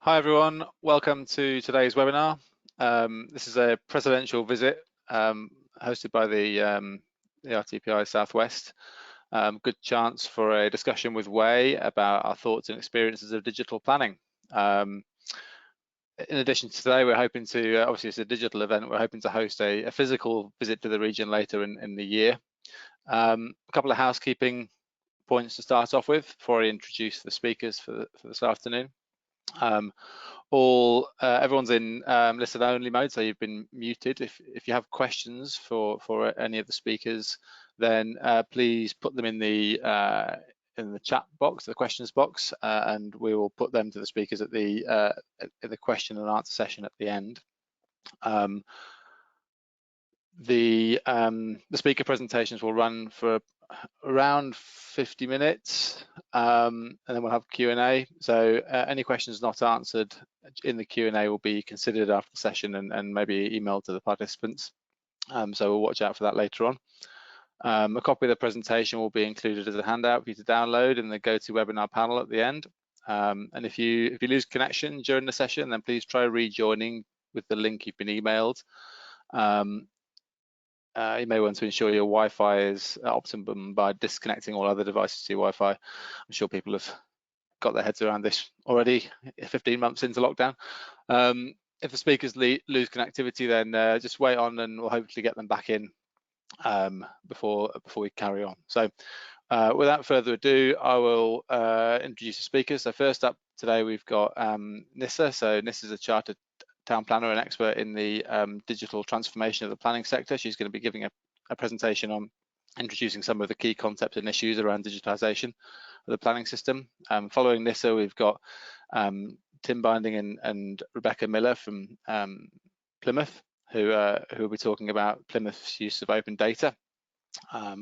Hi everyone, welcome to today's webinar. This is a presidential visit hosted by the RTPI Southwest. Good chance for a discussion with Wei about our thoughts and experiences of digital planning. In addition to today, we're hoping to, obviously it's a digital event, we're hoping to host a physical visit to the region later in the year. A couple of housekeeping points to start off with before I introduce the speakers for this afternoon. Everyone's in listen only mode, so you've been muted. If you have questions for any of the speakers, then please put them in the chat box, the questions box, and we will put them to the speakers at the question and answer session at the end. The speaker presentations will run for around 50 minutes, and then we'll have Q&A. So any questions not answered in the Q&A will be considered after the session and maybe emailed to the participants. So we'll watch out for that later on. A copy of the presentation will be included as a handout for you to download in the GoToWebinar panel at the end. And if you lose connection during the session, then please try rejoining with the link you've been emailed. You may want to ensure your Wi-Fi is optimum by disconnecting all other devices to your Wi-Fi. I'm sure people have got their heads around this already, 15 months into lockdown. If the speakers lose connectivity, then just wait on and we'll hopefully get them back in before we carry on. So without further ado, I will introduce the speakers. So first up today, we've got Nissa. So Nissa's a chartered town planner and expert in the digital transformation of the planning sector. She's going to be giving a presentation on introducing some of the key concepts and issues around digitisation of the planning system. Following Nissa, we've got Tim Binding and Rebecca Miller from Plymouth, who will be talking about Plymouth's use of open data.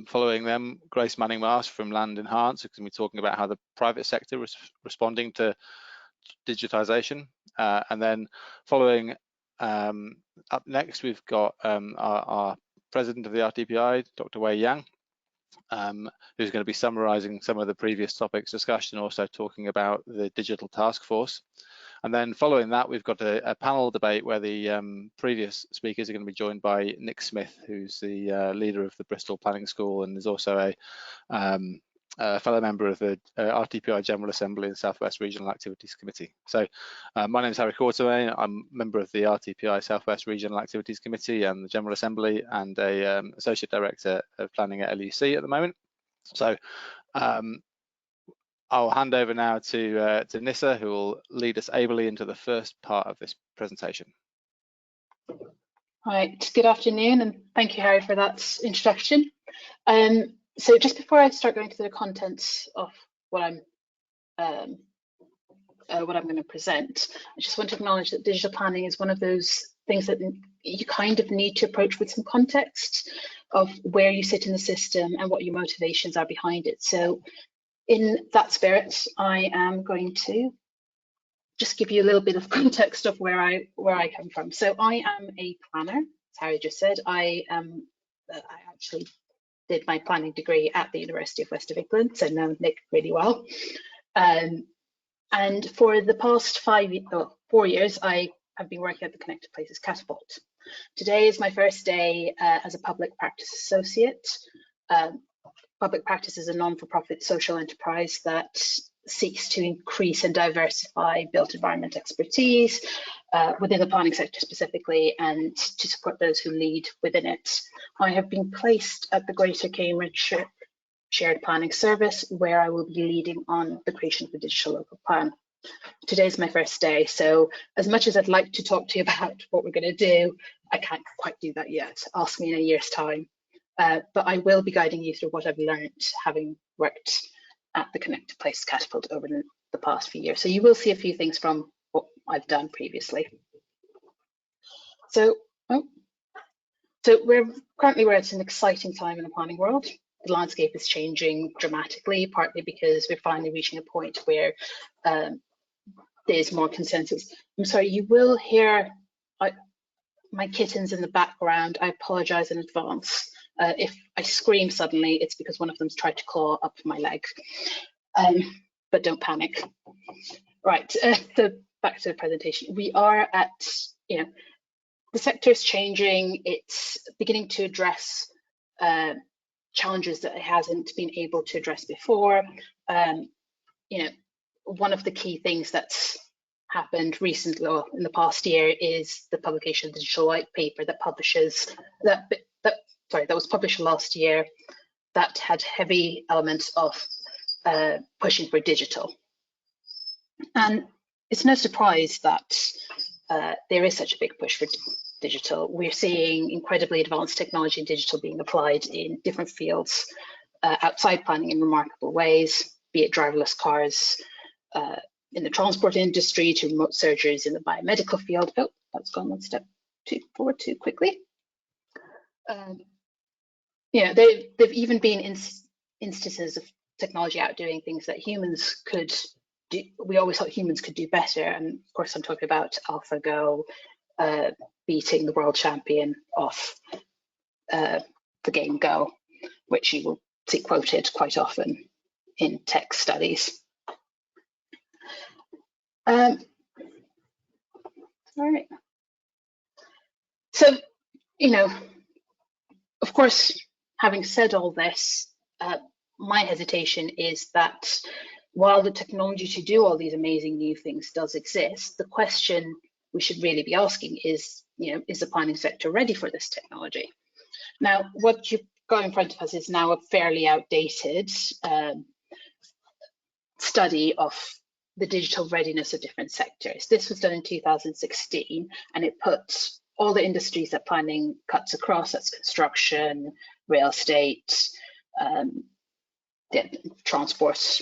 Following them, Grace Manning-Marsh from Land Enhance, who's going to be talking about how the private sector is responding to digitisation. And then following up next, we've got our president of the RTPI, Dr. Wei Yang, who's going to be summarising some of the previous topics discussed and also talking about the digital task force. And then following that, we've got a panel debate where the previous speakers are going to be joined by Nick Smith, who's the leader of the Bristol Planning School and is also a fellow member of the RTPI General Assembly and Southwest Regional Activities Committee. So my name is Harry Quartermain. I'm a member of the RTPI Southwest Regional Activities Committee and the General Assembly and a Associate Director of Planning at LUC at the moment. So I'll hand over now to Nissa, who will lead us ably into the first part of this presentation. All right, good afternoon, and thank you, Harry, for that introduction. So just before I start going through the contents of what I'm going to present, I just want to acknowledge that digital planning is one of those things that you kind of need to approach with some context of where you sit in the system and what your motivations are behind it. So in that spirit, I am going to just give you a little bit of context of where I come from. So I am a planner, as Harry just said. I actually did my planning degree at the University of West of England, so know Nick really well. And for the past 4 years, I have been working at the Connected Places Catapult. Today is my first day as a public practice associate. Public practice is a non-for-profit social enterprise that seeks to increase and diversify built environment expertise within the planning sector specifically, and to support those who lead within it. I have been placed at the Greater Cambridge Shared Planning Service, where I will be leading on the creation of the digital local plan. Today's my first day, so as much as I'd like to talk to you about what we're going to do, I can't quite do that yet. Ask me in a year's time. But I will be guiding you through what I've learned having worked at the Connected Places Catapult over the past few years. So you will see a few things from what I've done previously. So we're at an exciting time in the planning world. The landscape is changing dramatically, partly because we're finally reaching a point where there's more consensus. I'm sorry, you will hear my kittens in the background. I apologize in advance. If I scream suddenly, it's because one of them's tried to claw up my leg, but don't panic. Right, the back to the presentation. We are at, the sector is changing. It's beginning to address challenges that it hasn't been able to address before. One of the key things that's happened recently, or in the past year, is the publication of the digital white paper that was published last year, that had heavy elements of pushing for digital. And it's no surprise that there is such a big push for digital. We're seeing incredibly advanced technology and digital being applied in different fields outside planning in remarkable ways, be it driverless cars in the transport industry, to remote surgeries in the biomedical field. Oh, that's gone one step forward too quickly. They've even been instances of technology outdoing things that humans could do. We always thought humans could do better, and of course I'm talking about AlphaGo beating the world champion of the game Go, which you will see quoted quite often in tech studies. All right. So, of course, having said all this, my hesitation is that while the technology to do all these amazing new things does exist, the question we should really be asking is, is the planning sector ready for this technology? Now, what you've got in front of us is now a fairly outdated study of the digital readiness of different sectors. This was done in 2016, and it puts all the industries that planning cuts across, that's construction, real estate, transport,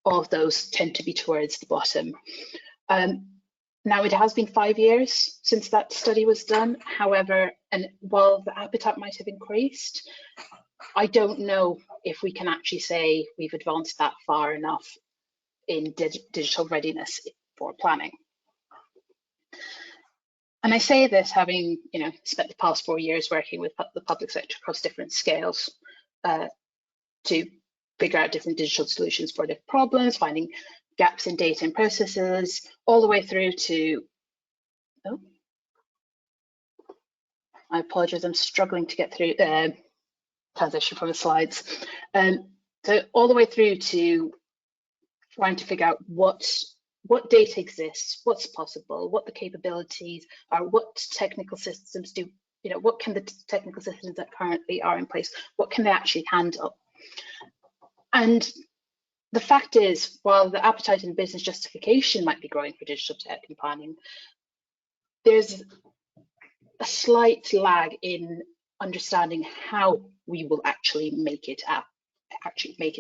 all of those tend to be towards the bottom. Now, it has been 5 years since that study was done. However, and while the appetite might have increased, I don't know if we can actually say we've advanced that far enough in digital readiness for planning. And I say this having, spent the past 4 years working with the public sector across different scales to figure out different digital solutions for their problems, finding gaps in data and processes, all the way through to, I apologize, I'm struggling to get through transition from the slides. So all the way through to trying to figure out what data exists, what's possible, what the capabilities are, what technical systems do, what can the technical systems that currently are in place, what can they actually handle? And the fact is, while the appetite and business justification might be growing for digital tech and planning, there's a slight lag in understanding how we will actually make it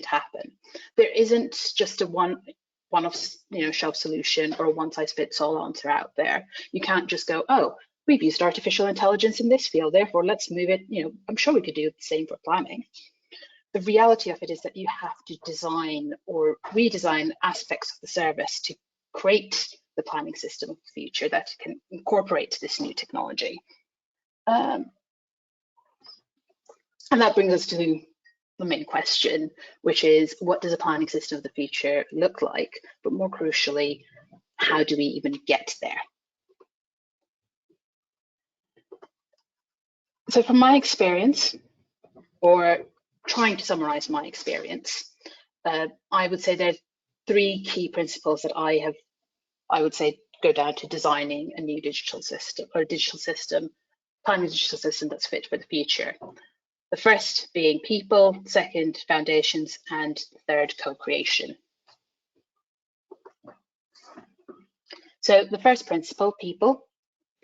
happen. There isn't just a one-off shelf solution or a one-size-fits-all answer out there. You can't just go, oh, we've used artificial intelligence in this field, therefore let's move it. I'm sure we could do the same for planning. The reality of it is that you have to design or redesign aspects of the service to create the planning system of the future that can incorporate this new technology. And that brings us to the main question, which is, what does a planning system of the future look like? But more crucially, how do we even get there? So from my experience, or trying to summarize my experience, I would say there's 3 key principles that I would say go down to designing a new digital system, or a digital system, planning a digital system that's fit for the future. The first being people, second, foundations, and third, co-creation. So the first principle, people.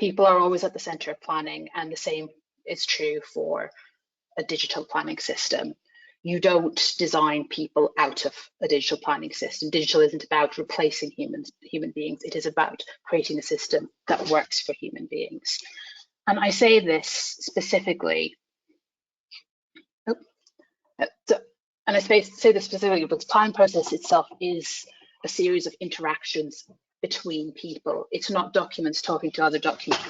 People are always at the center of planning, and the same is true for a digital planning system. You don't design people out of a digital planning system. Digital isn't about replacing human beings. It is about creating a system that works for human beings. And I say this specifically, say this specifically because the planning process itself is a series of interactions between people. It's not documents talking to other documents.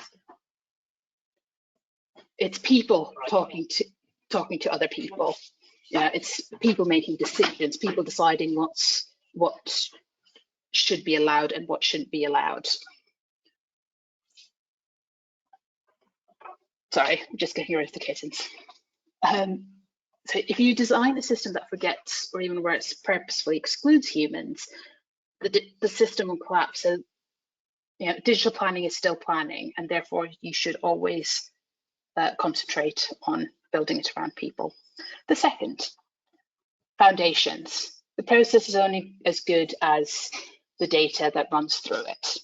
It's people talking to other people. It's people making decisions, people deciding what should be allowed and what shouldn't be allowed. Sorry, I'm just getting rid of the kittens. So if you design a system that forgets or even worse, purposefully excludes humans, the system will collapse. So, you know, digital planning is still planning, and therefore you should always concentrate on building it around people. The second, foundations. The process is only as good as the data that runs through it.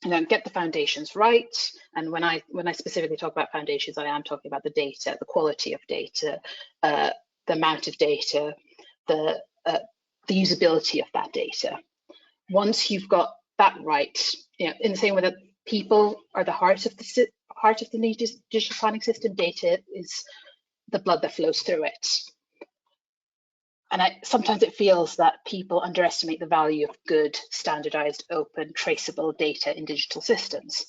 And then get the foundations right. And when I specifically talk about foundations, I am talking about the data, the quality of data, the amount of data, the usability of that data. Once you've got that right, you know, in the same way that people are the heart of the digital planning system, data is the blood that flows through it. And sometimes it feels that people underestimate the value of good, standardized, open, traceable data in digital systems.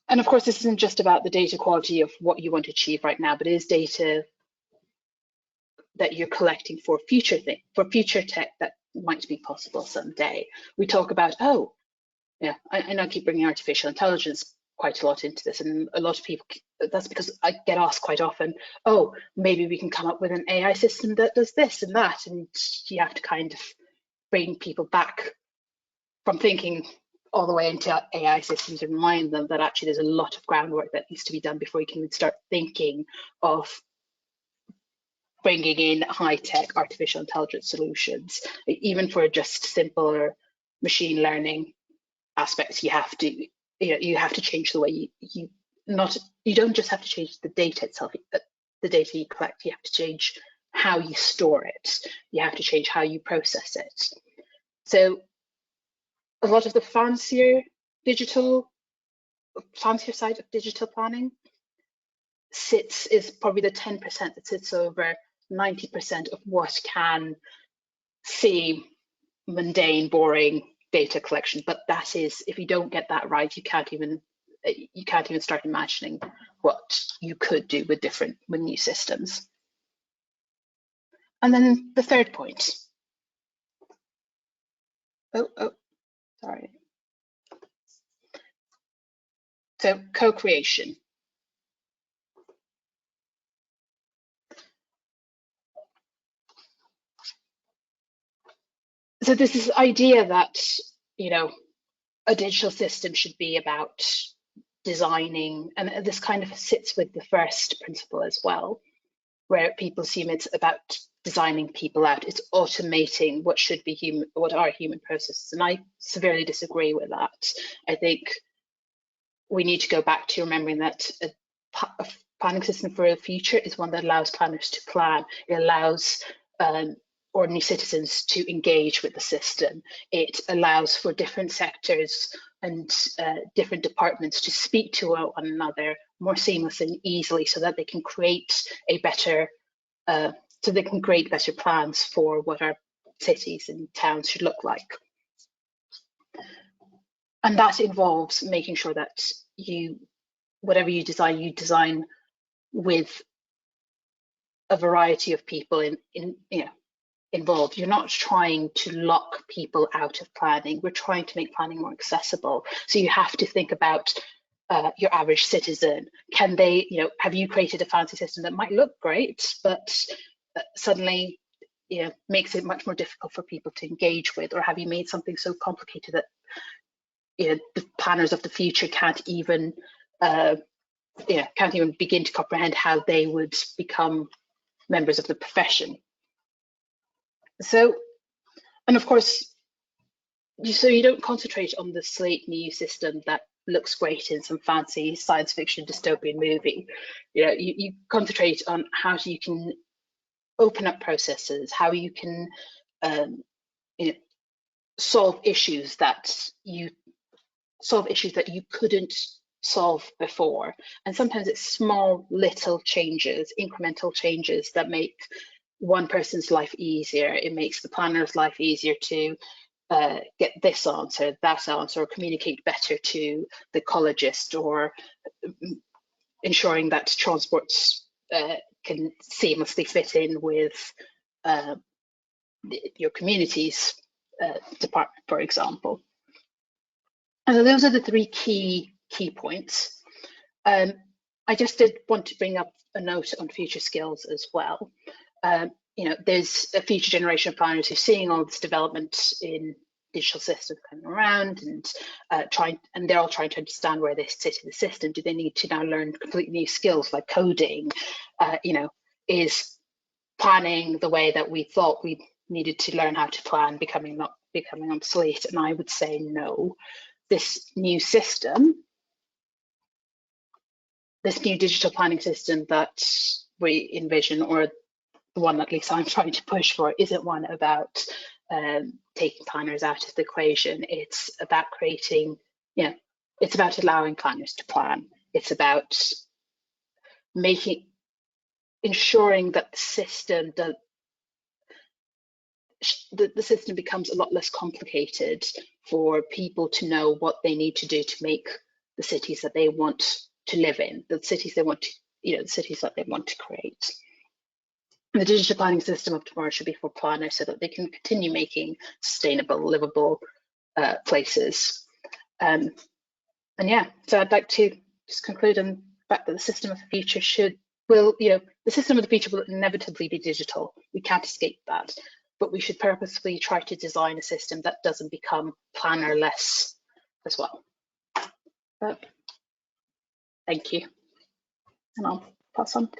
And of course, this isn't just about the data quality of what you want to achieve right now, but it is data that you're collecting for future tech that might be possible someday. We talk about, oh, yeah, I know I keep bringing artificial intelligence quite a lot into this, and a lot of people, that's because I get asked quite often, oh, maybe we can come up with an AI system that does this and that, and you have to kind of bring people back from thinking all the way into AI systems and remind them that actually there's a lot of groundwork that needs to be done before you can start thinking of bringing in high-tech artificial intelligence solutions. Even for just simpler machine learning aspects, you have to change the way you don't just have to change the data itself, the data you collect, you have to change how you store it, you have to change how you process it. So a lot of the fancier side of digital planning is probably the 10% that sits over 90% of what can seem mundane, boring data collection. But that is, if you don't get that right, you can't even start imagining what you could do with new systems. And then the third point. Sorry. So co-creation. So this is the idea that, you know, a digital system should be about designing, and this kind of sits with the first principle as well, where people assume it's about designing people out. It's automating what should be human, what are human processes, and I severely disagree with that. I think we need to go back to remembering that a planning system for the future is one that allows planners to plan. It allows ordinary citizens to engage with the system. It allows for different sectors and different departments to speak to one another more seamlessly and easily, so that they can create better plans for what our cities and towns should look like. And that involves making sure that whatever you design with a variety of people involved. You're not trying to lock people out of planning. We're trying to make planning more accessible. So you have to think about your average citizen. Can they, have you created a fancy system that might look great, but suddenly, makes it much more difficult for people to engage with? Or have you made something so complicated that, the planners of the future can't even begin to comprehend how they would become members of the profession? So, and of course, so you don't concentrate on the sleek new system that looks great in some fancy science fiction dystopian movie. You concentrate on how you can open up processes, how you can solve issues that you couldn't solve before. And sometimes it's small little changes, incremental changes, that make one person's life easier. It makes the planner's life easier to get this answer, that answer, or communicate better to the ecologist, or ensuring that transports can seamlessly fit in with your community's department, for example. And so those are the three key points. I just did want to bring up a note on future skills as well. You know, there's a future generation of planners who's seeing all this development in digital systems coming around, and they're all trying to understand where they sit in the system. Do they need to now learn completely new skills like coding? You know, is planning the way that we thought we needed to learn how to plan becoming obsolete? And I would say no. This new system, this new digital planning system that we envision, or the one at least I'm trying to push for, isn't one about taking planners out of the equation. It's about creating, you know, it's about allowing planners to plan. It's about ensuring that the system the system becomes a lot less complicated for people to know what they need to do to make the cities that they want to live in, the cities they want to, you know, the cities that they want to create. The digital planning system of tomorrow should be for planners so that they can continue making sustainable, livable places. And yeah, so I'd like to just conclude on the fact that the system of the future the system of the future will inevitably be digital. We can't escape that, but we should purposefully try to design a system that doesn't become planner-less as well. Thank you, and I'll pass on.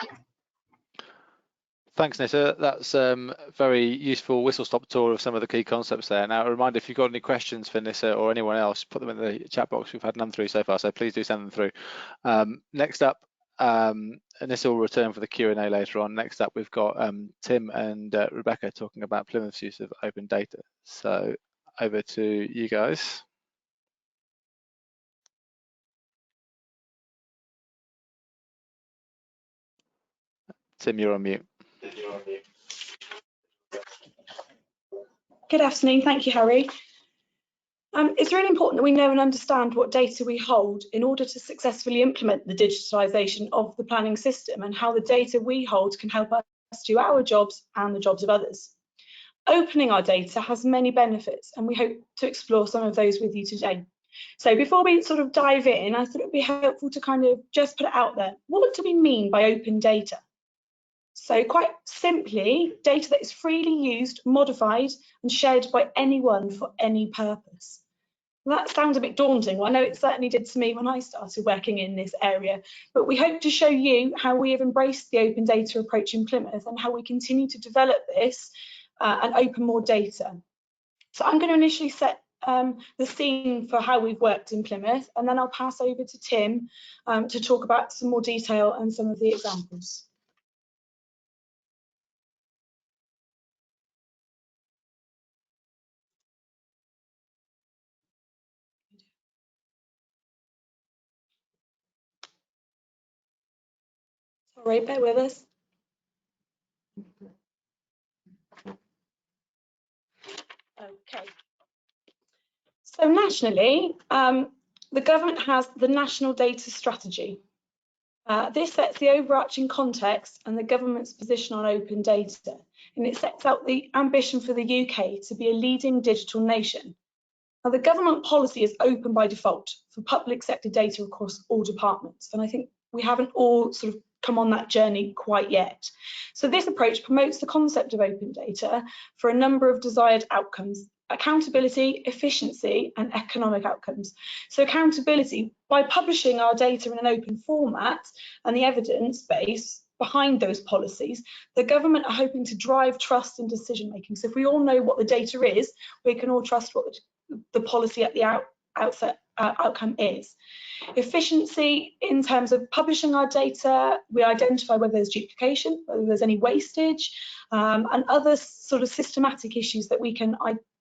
Thanks, Nita. That's very useful whistle-stop tour of some of the key concepts there. Now, a reminder, if you've got any questions for Nita or anyone else, put them in the chat box. We've had none through so far, so please do send them through. Next up, Nita will return for the Q&A later on. Next up, we've got Tim and Rebecca talking about Plymouth's use of open data. So over to you guys. Tim, you're on mute. Good afternoon, thank you, Harry. It's really important that we know and understand what data we hold in order to successfully implement the digitalisation of the planning system, and how the data we hold can help us do our jobs and the jobs of others. Opening our data has many benefits, and we hope to explore some of those with you today. So before we sort of dive in, I thought it would be helpful to kind of just put it out there. What do we mean by open data? So quite simply, data that is freely used, modified and shared by anyone for any purpose. That sounds a bit daunting. Well, I know it certainly did to me when I started working in this area, but we hope to show you how we have embraced the open data approach in Plymouth and how we continue to develop this and open more data. So I'm going to initially set the scene for how we've worked in Plymouth, and then I'll pass over to Tim to talk about some more detail and some of the examples. Sorry, bear with us. Okay. So nationally, the government has the National Data Strategy. This sets the overarching context and the government's position on open data, and it sets out the ambition for the UK to be a leading digital nation. Now, the government policy is open by default for public sector data across all departments, and I think we haven't all sort of come on that journey quite yet. So this approach promotes the concept of open data for a number of desired outcomes: accountability, efficiency and economic outcomes. So accountability, by publishing our data in an open format and the evidence base behind those policies, the government are hoping to drive trust in decision making. So if we all know what the data is, we can all trust what the policy at the outset outcome is. Efficiency, in terms of publishing our data, we identify whether there's duplication, whether there's any wastage, and other sort of systematic issues that we can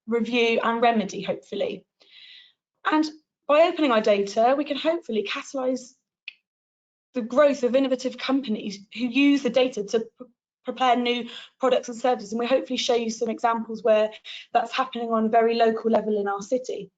review and remedy, hopefully. And by opening our data, we can hopefully catalyse the growth of innovative companies who use the data to prepare new products and services, and we'll hopefully show you some examples where that's happening on a very local level in our city.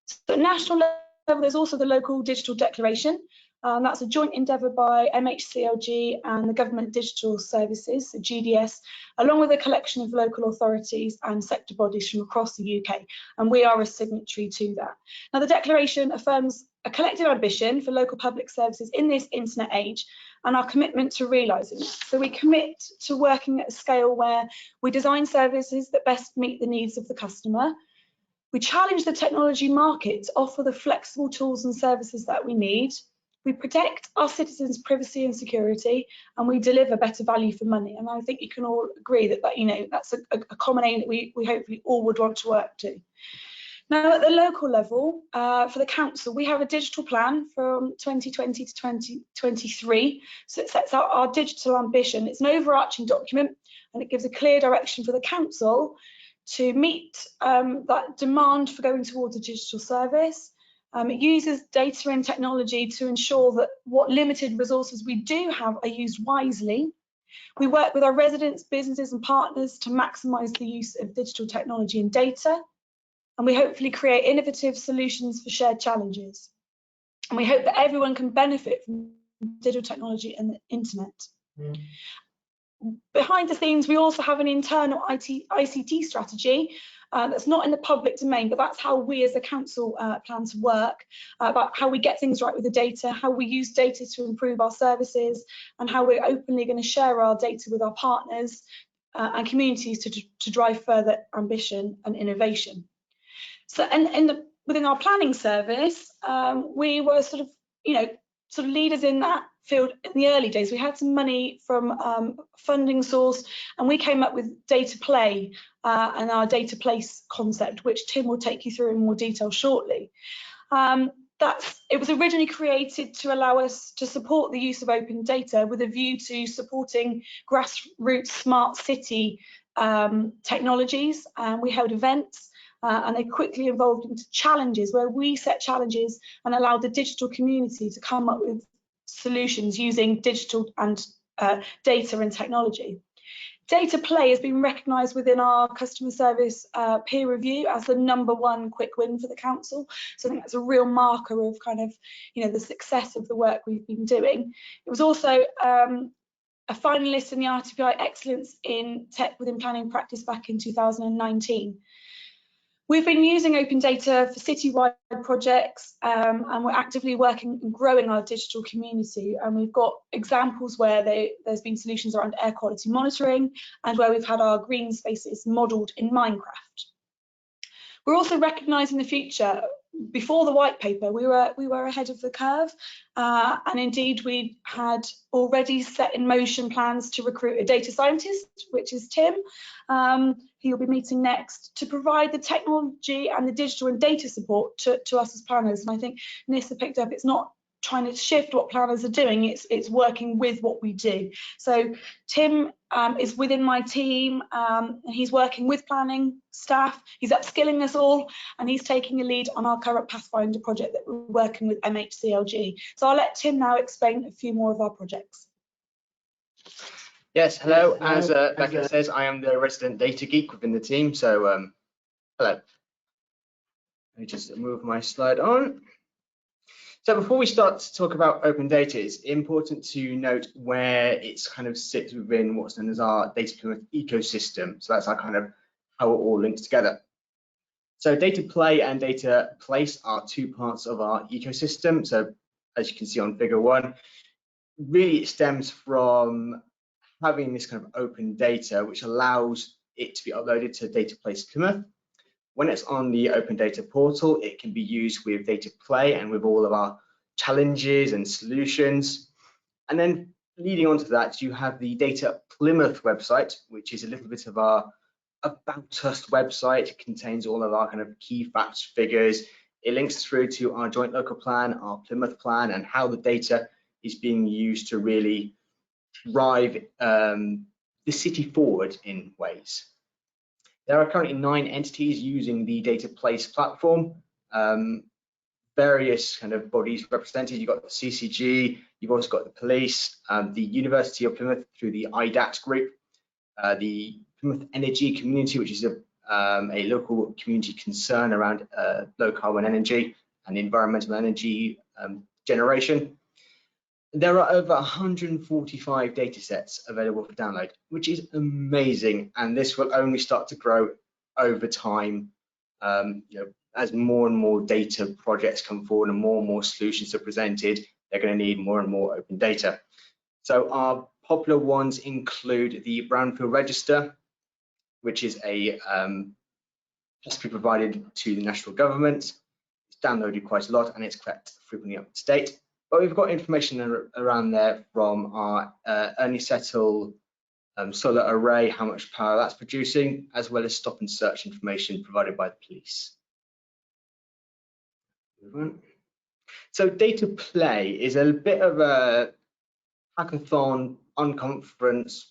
So at national level, there's also the local digital declaration, That's a joint endeavour by MHCLG and the Government Digital Services, GDS, along with a collection of local authorities and sector bodies from across the UK, and we are a signatory to that. Now, the declaration affirms a collective ambition for local public services in this internet age and our commitment to realising that. So we commit to working at a scale where we design services that best meet the needs of the customer. We challenge the technology market to offer the flexible tools and services that we need. We protect our citizens' privacy and security, and we deliver better value for money. And I think you can all agree that, that's a common aim that we hopefully all would want to work to. Now, at the local level, for the council, we have a digital plan from 2020 to 2023. So it sets out our digital ambition. It's an overarching document, and it gives a clear direction for the council to meet that demand for going towards a digital service. It uses data and technology to ensure that what limited resources we do have are used wisely. We work with our residents, businesses and partners to maximise the use of digital technology and data. And we hopefully create innovative solutions for shared challenges. And we hope that everyone can benefit from digital technology and the internet. Behind the scenes, we also have an internal ICT strategy that's not in the public domain, but that's how we as a council plan to work, about how we get things right with the data, how we use data to improve our services, and how we're openly going to share our data with our partners and communities to drive further ambition and innovation. So, within our planning service, we were sort of leaders in that field in the early days. We had some money from a funding source, and we came up with data play and our data place concept, which Tim will take you through in more detail shortly. It was originally created to allow us to support the use of open data with a view to supporting grassroots smart city technologies. We held events. And they quickly evolved into challenges where we set challenges and allowed the digital community to come up with solutions using digital and data and technology. Data play has been recognised within our customer service peer review as the #1 quick win for the council. So I think that's a real marker of the success of the work we've been doing. It was also a finalist in the RTPI Excellence in Tech within Planning Practice back in 2019. We've been using open data for citywide projects, and we're actively working and growing our digital community. And we've got examples where there's been solutions around air quality monitoring and where we've had our green spaces modelled in Minecraft. We're also recognising the future. Before the white paper, we were ahead of the curve, and indeed we had already set in motion plans to recruit a data scientist, which is Tim, who you'll be meeting next, to provide the technology and the digital and data support to us as planners. And I think Nissa picked up, it's not trying to shift what planners are doing, it's working with what we do. So Tim is within my team, and he's working with planning staff, he's upskilling us all, and he's taking a lead on our current Pathfinder project that we're working with MHCLG. So I'll let Tim now explain a few more of our projects. Yes, hello. As Becca says, I am the resident data geek within the team. So hello. Let me just move my slide on. So before we start to talk about open data, it's important to note where it's kind of sits within what's known as our data Plymouth ecosystem. So that's our kind of how it all links together. So data play and data place are two parts of our ecosystem. So as you can see on figure 1, really it stems from having this kind of open data, which allows it to be uploaded to Data Place Plymouth. When it's on the Open Data portal, it can be used with Data Play and with all of our challenges and solutions. And then leading on to that, you have the Data Plymouth website, which is a little bit of our About Us website. It contains all of our kind of key facts, figures. It links through to our joint local plan, our Plymouth plan, and how the data is being used to really drive the city forward in ways. There are currently 9 entities using the Data Place platform, various kind of bodies represented. You've got the CCG, you've also got the police, the University of Plymouth through the IDAT group, the Plymouth Energy Community, which is a local community concern around low carbon energy and environmental energy generation. There are over 145 data sets available for download, which is amazing, and this will only start to grow over time. As more and more data projects come forward and more solutions are presented, they're going to need more and more open data. So our popular ones include the Brownfield Register, which is a has to be provided to the national government. It's downloaded quite a lot and it's kept frequently up to date. But we've got information around there from our Ernie Settle solar array, how much power that's producing, as well as stop and search information provided by the police. So data play is a bit of a hackathon, unconference,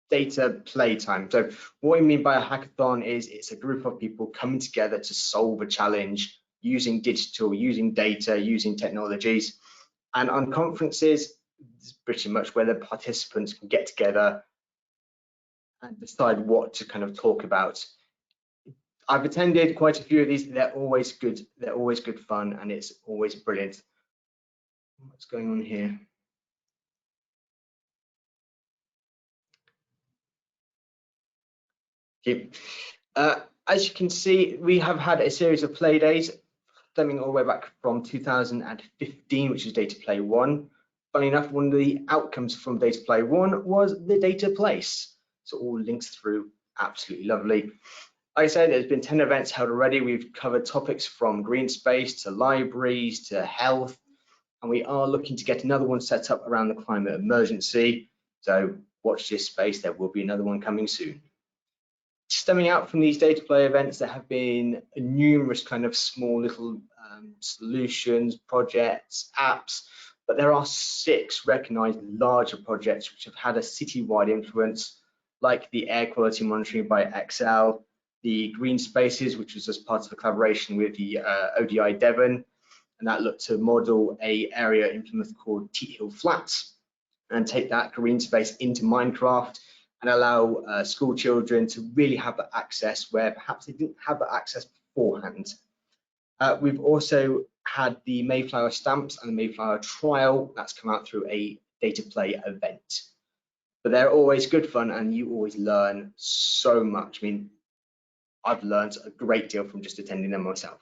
data playtime. So what we mean by a hackathon is it's a group of people coming together to solve a challenge using digital, using data, using technologies. And on conferences, it's pretty much where the participants can get together and decide what to kind of talk about. I've attended quite a few of these. They're always good. They're always good fun, and it's always brilliant. What's going on here? Okay. As you can see, we have had a series of play days stemming all the way back from 2015, which is Data Play 1. Funny enough, one of the outcomes from Data Play 1 was the data place. So all links through, absolutely lovely. Like I said, there's been 10 events held already. We've covered topics from green space to libraries to health, and we are looking to get another one set up around the climate emergency. So watch this space, there will be another one coming soon. Stemming out from these data play events, there have been numerous kind of small little solutions, projects, apps, but there are 6 recognized larger projects which have had a citywide influence, like the air quality monitoring by XL, the green spaces, which was as part of a collaboration with the ODI Devon, and that looked to model a area in Plymouth called Teat Hill Flats and take that green space into Minecraft and allow school children to really have that access where perhaps they didn't have that access beforehand. We've also had the Mayflower stamps and the Mayflower trial that's come out through a data play event. But they're always good fun and you always learn so much. I mean, I've learned a great deal from just attending them myself.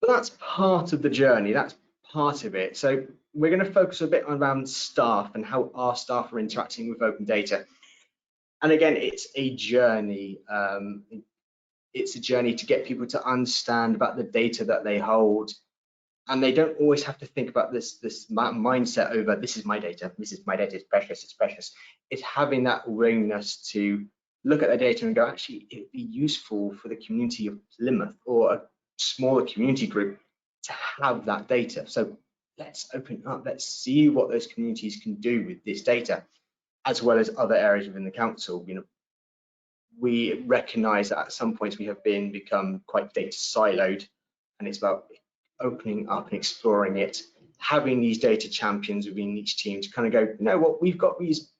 But that's part of the journey, that's part of it. So we're going to focus a bit around staff and how our staff are interacting with open data. And again, it's a journey. It's a journey to get people to understand about the data that they hold. And they don't always have to think about this mindset over, this is my data, it's precious, it's precious. It's having that willingness to look at the data and go, actually, it'd be useful for the community of Plymouth or a smaller community group to have that data. So let's open up, let's see what those communities can do with this data, as well as other areas within the council. You know, we recognise that at some points we have become quite data siloed, and it's about opening up and exploring it, having these data champions within each team to kind of go, you know what, we've got this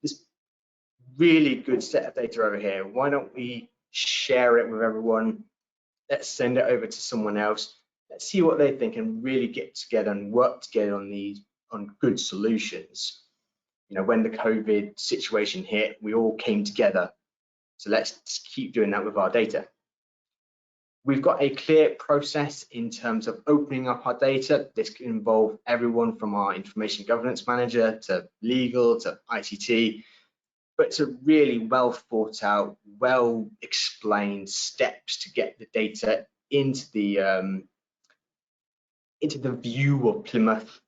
really good set of data over here. Why don't we share it with everyone? Let's send it over to someone else. Let's see what they think and really get together and work together on good solutions. You know, when the COVID situation hit, we all came together. So let's keep doing that with our data. We've got a clear process in terms of opening up our data. This can involve everyone from our information governance manager to legal to ICT, but it's a really well thought out, well explained steps to get the data into the view of Plymouth,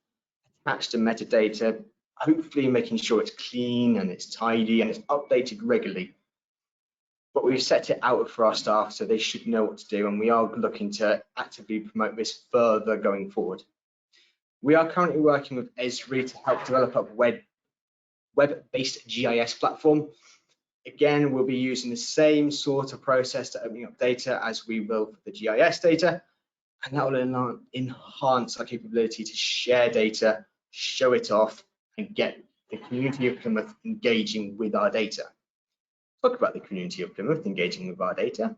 attached to metadata, hopefully making sure it's clean and it's tidy and it's updated regularly. But we've set it out for our staff, so they should know what to do, and we are looking to actively promote this further going forward. We are currently working with Esri to help develop a web-based GIS platform. Again, we'll be using the same sort of process to opening up data as we will for the GIS data, and that will enhance our capability to share data, show it off, and get the community of Plymouth engaging with our data. Talk about the community of Plymouth engaging with our data.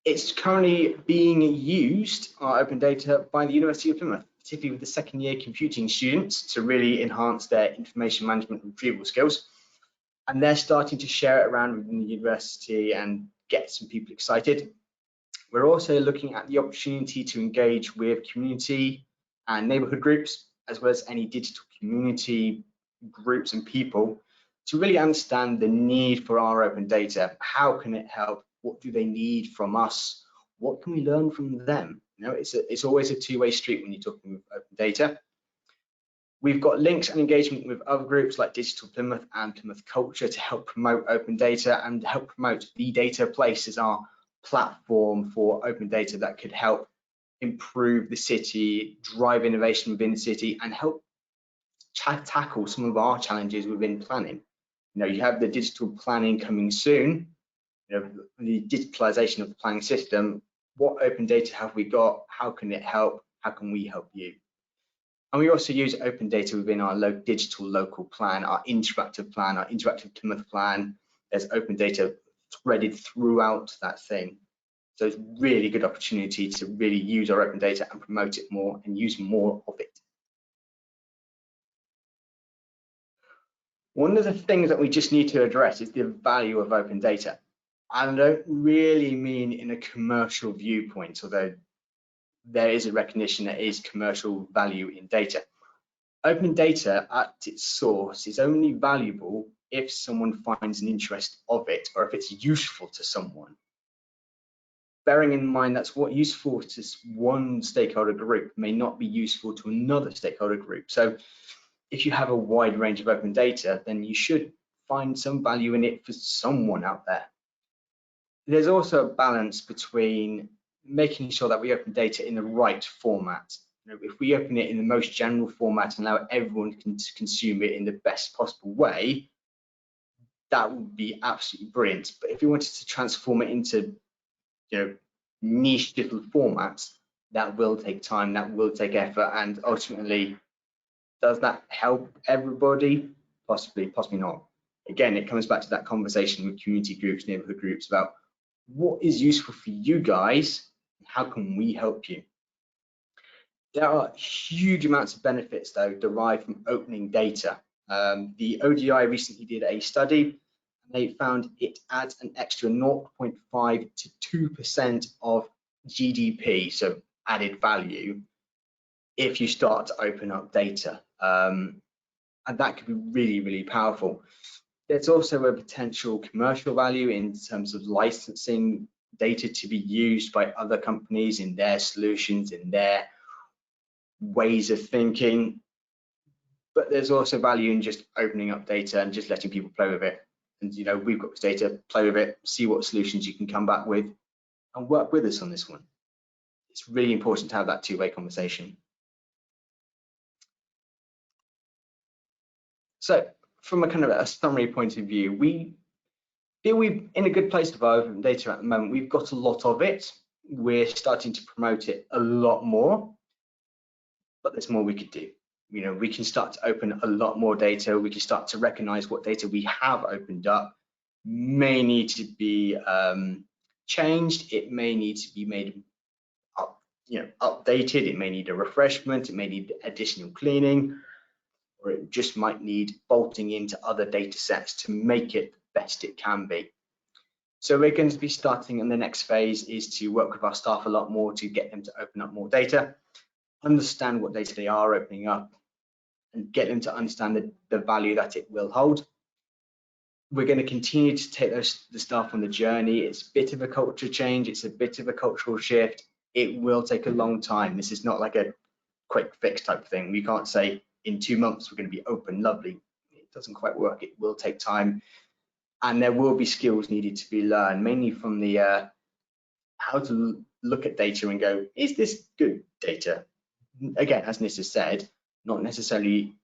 It's currently being used, our open data, by the University of Plymouth, particularly with the second year computing students, to really enhance their information management and retrieval skills. And they're starting to share it around within the university and get some people excited. We're also looking at the opportunity to engage with community and neighbourhood groups, as well as any digital community groups and people, to really understand the need for our open data. How can it help? What do they need from us? What can we learn from them? You know, it's always a two-way street when you're talking with open data. We've got links and engagement with other groups like Digital Plymouth and Plymouth Culture to help promote open data and help promote the Data Place as our platform for open data that could help improve the city, drive innovation within the city, and help tackle some of our challenges within planning. You know, you have the digital planning coming soon, you know, the digitalization of the planning system. What open data have we got? How can it help? How can we help you? And we also use open data within our digital local plan, our interactive Plymouth plan. There's open data threaded throughout that thing. So it's really good opportunity to really use our open data and promote it more and use more of it. One of the things that we just need to address is the value of open data. And I don't really mean in a commercial viewpoint, although there is a recognition that is commercial value in data. Open data at its source is only valuable if someone finds an interest of it or if it's useful to someone. Bearing in mind that's what useful to one stakeholder group may not be useful to another stakeholder group. So if you have a wide range of open data, then you should find some value in it for someone out there. There's also a balance between making sure that we open data in the right format. You know, if we open it in the most general format and allow everyone to consume it in the best possible way, that would be absolutely brilliant. But if we wanted to transform it into, you know, niche different formats, that will take time, that will take effort, and ultimately, does that help everybody? Possibly, possibly not. Again, it comes back to that conversation with community groups, neighborhood groups about what is useful for you guys, and how can we help you? There are huge amounts of benefits though derived from opening data. The ODI recently did a study, and they found it adds an extra 0.5 to 2% of GDP, so added value, if you start to open up data. And that could be really, really powerful. There's also a potential commercial value in terms of licensing data to be used by other companies in their solutions, in their ways of thinking. But there's also value in just opening up data and just letting people play with it. And, you know, we've got this data, play with it, see what solutions you can come back with, and work with us on this one. It's really important to have that two-way conversation. So from a kind of a summary point of view, we feel we're in a good place with our open data at the moment. We've got a lot of it. We're starting to promote it a lot more, but there's more we could do. You know, we can start to open a lot more data. We can start to recognize what data we have opened up may need to be changed. It may need to be made up, you know, updated. It may need a refreshment. It may need additional cleaning, or it just might need bolting into other data sets to make it the best it can be. So we're going to be starting, and the next phase is to work with our staff a lot more to get them to open up more data, understand what data they are opening up, and get them to understand the value that it will hold. We're going to continue to take the staff on the journey. It's a bit of a culture change. It's a bit of a cultural shift. It will take a long time. This is not like a quick fix type of thing. We can't say in 2 months we're going to be open, lovely. It doesn't quite work. It will take time, and there will be skills needed to be learned, mainly from the how to look at data and go, is this good data? Again, as Nis has said, not necessarily,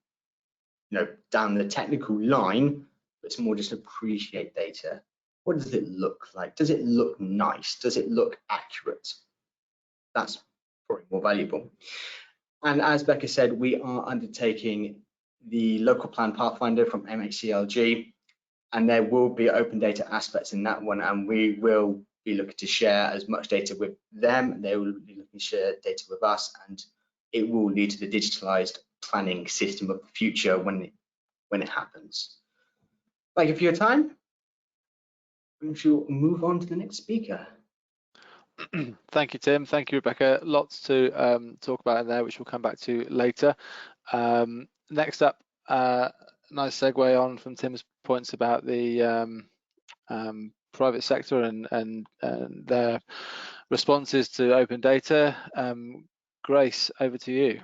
you know, down the technical line, but it's more just appreciate data. What does it look like? Does it look nice? Does it look accurate? That's probably more valuable. And as Becca said, we are undertaking the local plan pathfinder from MHCLG, and there will be open data aspects in that one, and we will be looking to share as much data with them, and they will be looking to share data with us, and it will lead to the digitalized planning system of the future when it happens. Thank you for your time. We shall move on to the next speaker. Thank you, Tim. Thank you, Rebecca. Lots to talk about in there, which we'll come back to later. Next up, nice segue on from Tim's points about the private sector and their responses to open data. Grace, over to you.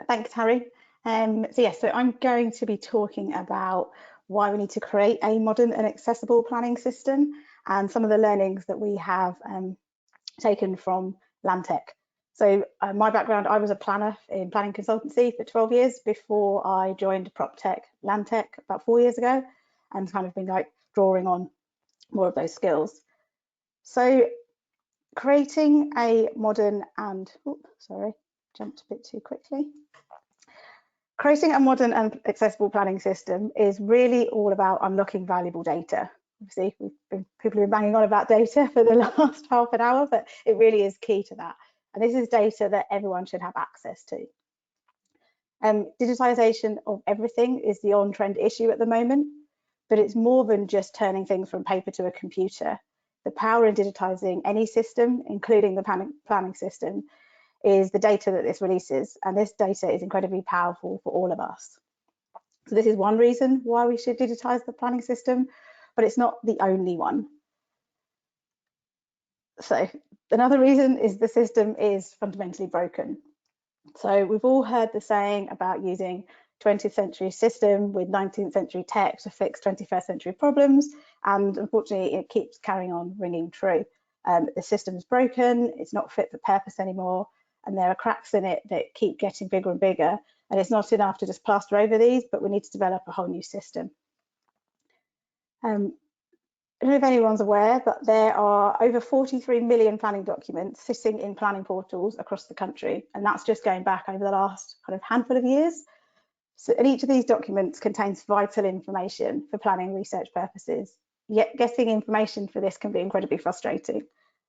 Thanks, Harry. So I'm going to be talking about why we need to create a modern and accessible planning system and some of the learnings that we have taken from Landtech. So my background, I was a planner in planning consultancy for 12 years before I joined PropTech Landtech about 4 years ago, and kind of been like drawing on more of those skills. So creating a modern and, jumped a bit too quickly. Creating a modern and accessible planning system is really all about unlocking valuable data. Obviously, people have been banging on about data for the last half an hour, but it really is key to that. And this is data that everyone should have access to. Digitisation of everything is the on-trend issue at the moment, but it's more than just turning things from paper to a computer. The power in digitising any system, including the planning system, is the data that this releases, and this data is incredibly powerful for all of us. So this is one reason why we should digitise the planning system, but it's not the only one. So another reason is the system is fundamentally broken. So we've all heard the saying about using 20th century system with 19th century tech to fix 21st century problems, and unfortunately it keeps carrying on ringing true. The system's broken, it's not fit for purpose anymore, and there are cracks in it that keep getting bigger and bigger, and it's not enough to just plaster over these, but we need to develop a whole new system. I don't know if anyone's aware, but there are over 43 million planning documents sitting in planning portals across the country, and that's just going back over the last kind of handful of years. So, and each of these documents contains vital information for planning research purposes, yet getting information for this can be incredibly frustrating.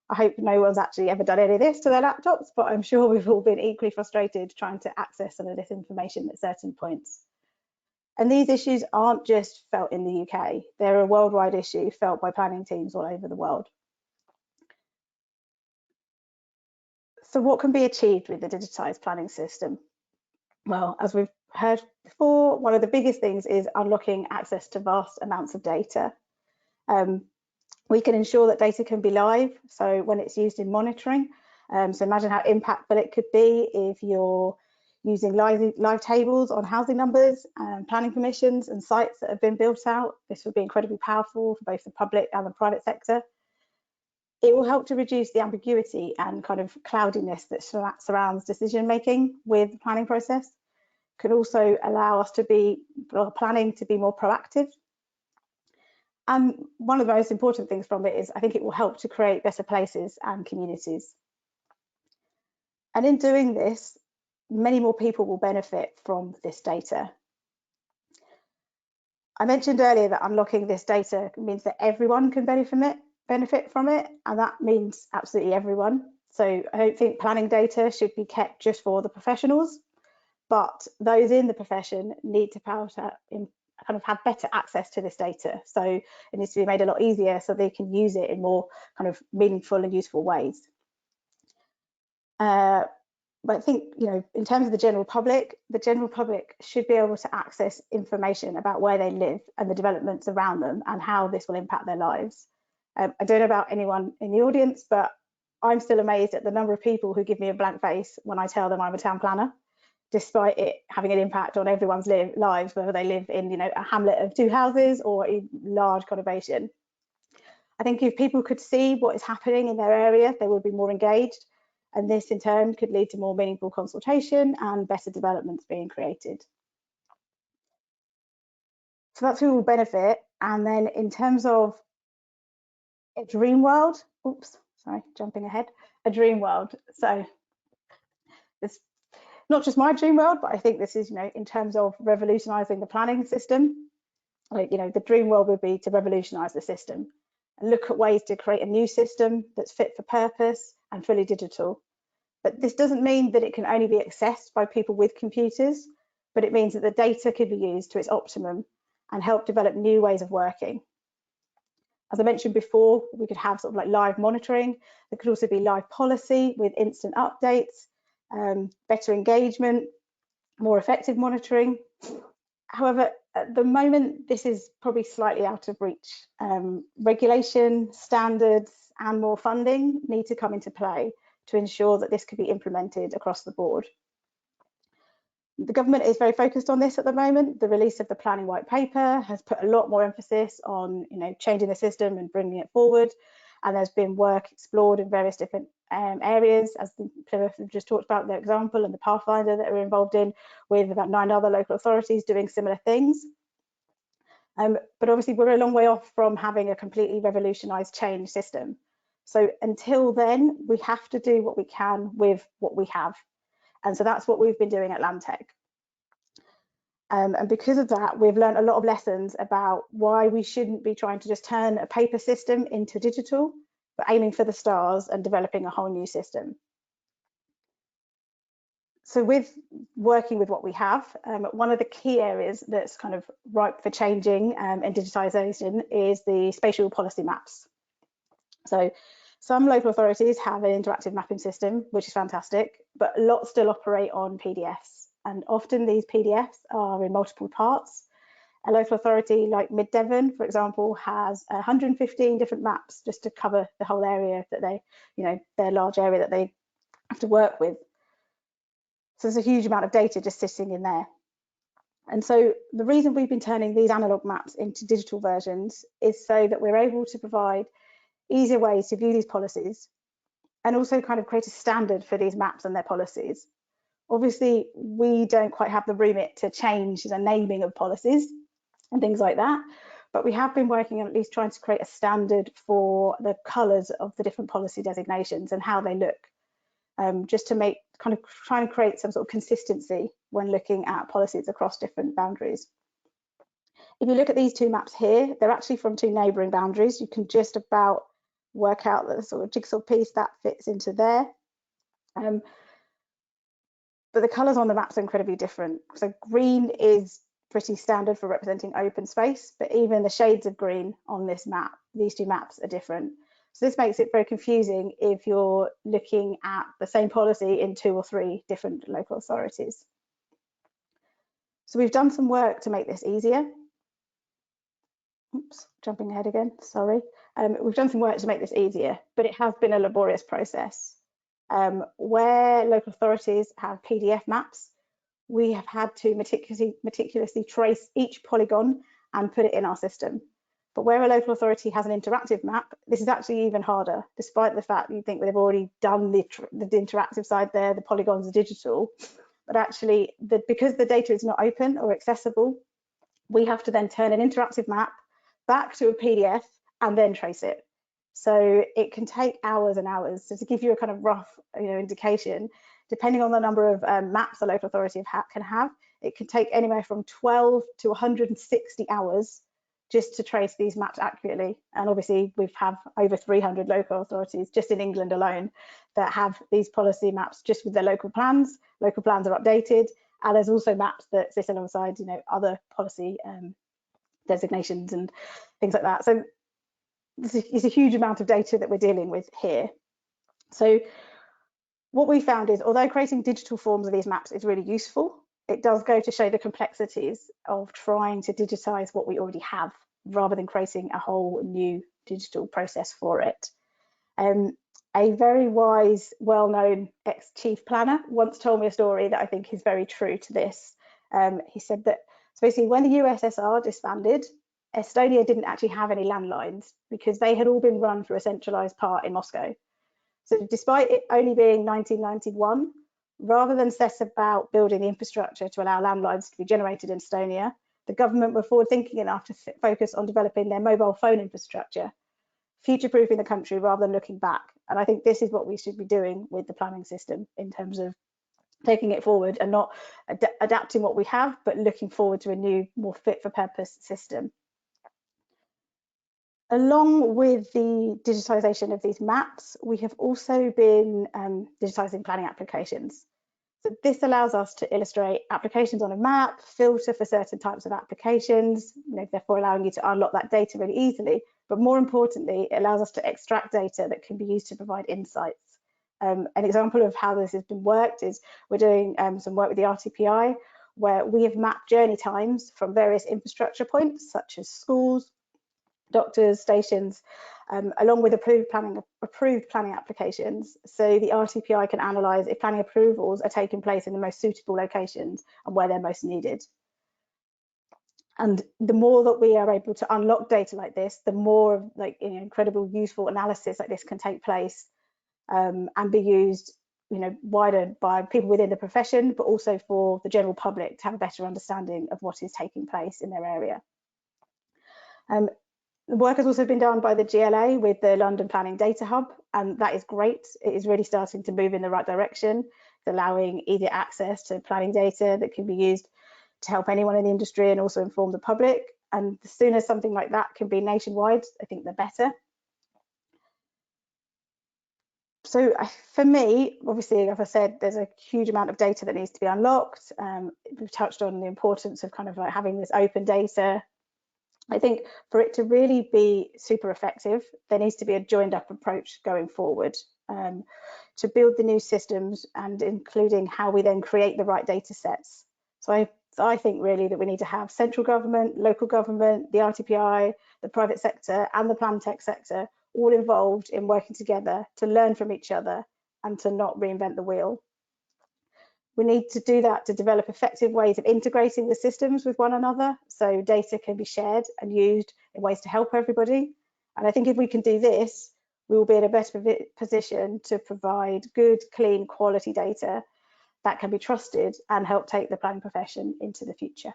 I hope no one's actually ever done any of this to their laptops, but I'm sure we've all been equally frustrated trying to access some of this information at certain points. And these issues aren't just felt in the UK, they're a worldwide issue felt by planning teams all over the world. So what can be achieved with the digitised planning system? Well, as we've heard before, one of the biggest things is unlocking access to vast amounts of data. We can ensure that data can be live, so when it's used in monitoring. So imagine how impactful it could be if you're using live tables on housing numbers, planning permissions and sites that have been built out. This would be incredibly powerful for both the public and the private sector. It will help to reduce the ambiguity and kind of cloudiness that surrounds decision making with the planning process. Could also allow us to be planning to be more proactive. And one of the most important things from it is I think it will help to create better places and communities. And in doing this, many more people will benefit from this data. I mentioned earlier that unlocking this data means that everyone can benefit from it, and that means absolutely everyone. So I don't think planning data should be kept just for the professionals, but those in the profession need to kind of have better access to this data. So it needs to be made a lot easier so they can use it in more kind of meaningful and useful ways. But I think, in terms of the general public should be able to access information about where they live and the developments around them and how this will impact their lives. I don't know about anyone in the audience, but I'm still amazed at the number of people who give me a blank face when I tell them I'm a town planner, despite it having an impact on everyone's lives, whether they live in a hamlet of 2 houses or a large conurbation. I think if people could see what is happening in their area, they would be more engaged. And this in turn could lead to more meaningful consultation and better developments being created. So that's who will benefit. And then in terms of a dream world, jumping ahead, a dream world. So it's not just my dream world, but I think this is, in terms of revolutionising the planning system. Like, you know, the dream world would be to revolutionise the system and look at ways to create a new system that's fit for purpose and fully digital. But this doesn't mean that it can only be accessed by people with computers, but it means that the data could be used to its optimum and help develop new ways of working. As I mentioned before, we could have sort of like live monitoring. There could also be live policy with instant updates, better engagement, more effective monitoring. However, at the moment, this is probably slightly out of reach. Regulation, standards, and more funding need to come into play to ensure that this could be implemented across the board. The government is very focused on this at the moment. The release of the planning white paper has put a lot more emphasis on, you know, changing the system and bringing it forward. And there's been work explored in various different areas, as Plymouth have just talked about their example, and the Pathfinder that we're involved in, with about 9 other local authorities doing similar things. But obviously we're a long way off from having a completely revolutionised change system. So until then, we have to do what we can with what we have. And so that's what we've been doing at Landtech. And because of that, we've learned a lot of lessons about why we shouldn't be trying to just turn a paper system into digital, but aiming for the stars and developing a whole new system. So with working with what we have, one of the key areas that's kind of ripe for changing in digitisation is the spatial policy maps. So some local authorities have an interactive mapping system, which is fantastic, but lots still operate on PDFs. And often these PDFs are in multiple parts. A local authority like Mid Devon, for example, has 115 different maps just to cover the whole area that they, you know, their large area that they have to work with. So there's a huge amount of data just sitting in there. And so the reason we've been turning these analog maps into digital versions is so that we're able to provide easier ways to view these policies and also kind of create a standard for these maps and their policies. Obviously, we don't quite have the remit to change the naming of policies and things like that, but we have been working on at least trying to create a standard for the colours of the different policy designations and how they look, just to make kind of try and create some sort of consistency when looking at policies across different boundaries. If you look at these two maps here, they're actually from two neighbouring boundaries. You can just about work out the sort of jigsaw piece that fits into there. But the colours on the maps are incredibly different. So green is pretty standard for representing open space, but even the shades of green on this map, these two maps are different. So this makes it very confusing if you're looking at the same policy in 2 or 3 different local authorities. So we've done some work to make this easier. Oops, jumping ahead again, sorry. We've done some work to make this easier, but it has been a laborious process. Where local authorities have PDF maps, we have had to meticulously trace each polygon and put it in our system. But where a local authority has an interactive map, this is actually even harder, despite the fact you think they've already done the interactive side there, the polygons are digital. But actually, because the data is not open or accessible, we have to then turn an interactive map back to a PDF and then trace it. So it can take hours and hours. So to give you a kind of rough, indication, depending on the number of maps a local authority can have, it can take anywhere from 12 to 160 hours just to trace these maps accurately. And obviously we have over 300 local authorities just in England alone that have these policy maps just with their local plans. Local plans are updated, and there's also maps that sit alongside, other policy designations and things like that. So it's a huge amount of data that we're dealing with here. So what we found is, although creating digital forms of these maps is really useful, it does go to show the complexities of trying to digitize what we already have rather than creating a whole new digital process for it. A very wise, well-known ex-chief planner once told me a story that I think is very true to this. He said that, so basically when the USSR disbanded, Estonia didn't actually have any landlines because they had all been run through a centralized part in Moscow. So despite it only being 1991, rather than set about building the infrastructure to allow landlines to be generated in Estonia, the government were forward thinking enough to focus on developing their mobile phone infrastructure, future-proofing the country rather than looking back. And I think this is what we should be doing with the planning system in terms of taking it forward and not adapting what we have, but looking forward to a new, more fit for purpose system. Along with the digitisation of these maps, we have also been digitising planning applications. So this allows us to illustrate applications on a map, filter for certain types of applications, therefore allowing you to unlock that data really easily. But more importantly, it allows us to extract data that can be used to provide insights. An example of how this has been worked is we're doing some work with the RTPI, where we have mapped journey times from various infrastructure points, such as schools, doctors, stations, along with approved planning applications. So the RTPI can analyse if planning approvals are taking place in the most suitable locations and where they're most needed. And the more that we are able to unlock data like this, the more incredible useful analysis like this can take place and be used wider by people within the profession, but also for the general public to have a better understanding of what is taking place in their area. The work has also been done by the GLA with the London Planning Data Hub, and that is great. It is really starting to move in the right direction. It's allowing easier access to planning data that can be used to help anyone in the industry and also inform the public. And the sooner something like that can be nationwide, I think the better. So for me, obviously, as I said, there's a huge amount of data that needs to be unlocked. We've touched on the importance of kind of like having this open data. I think for it to really be super effective, there needs to be a joined up approach going forward to build the new systems and including how we then create the right data sets. So I think really that we need to have central government, local government, the RTPI, the private sector and the plan tech sector all involved in working together to learn from each other and to not reinvent the wheel. We need to do that to develop effective ways of integrating the systems with one another so data can be shared and used in ways to help everybody. And I think if we can do this, we will be in a better position to provide good, clean, quality data that can be trusted and help take the planning profession into the future.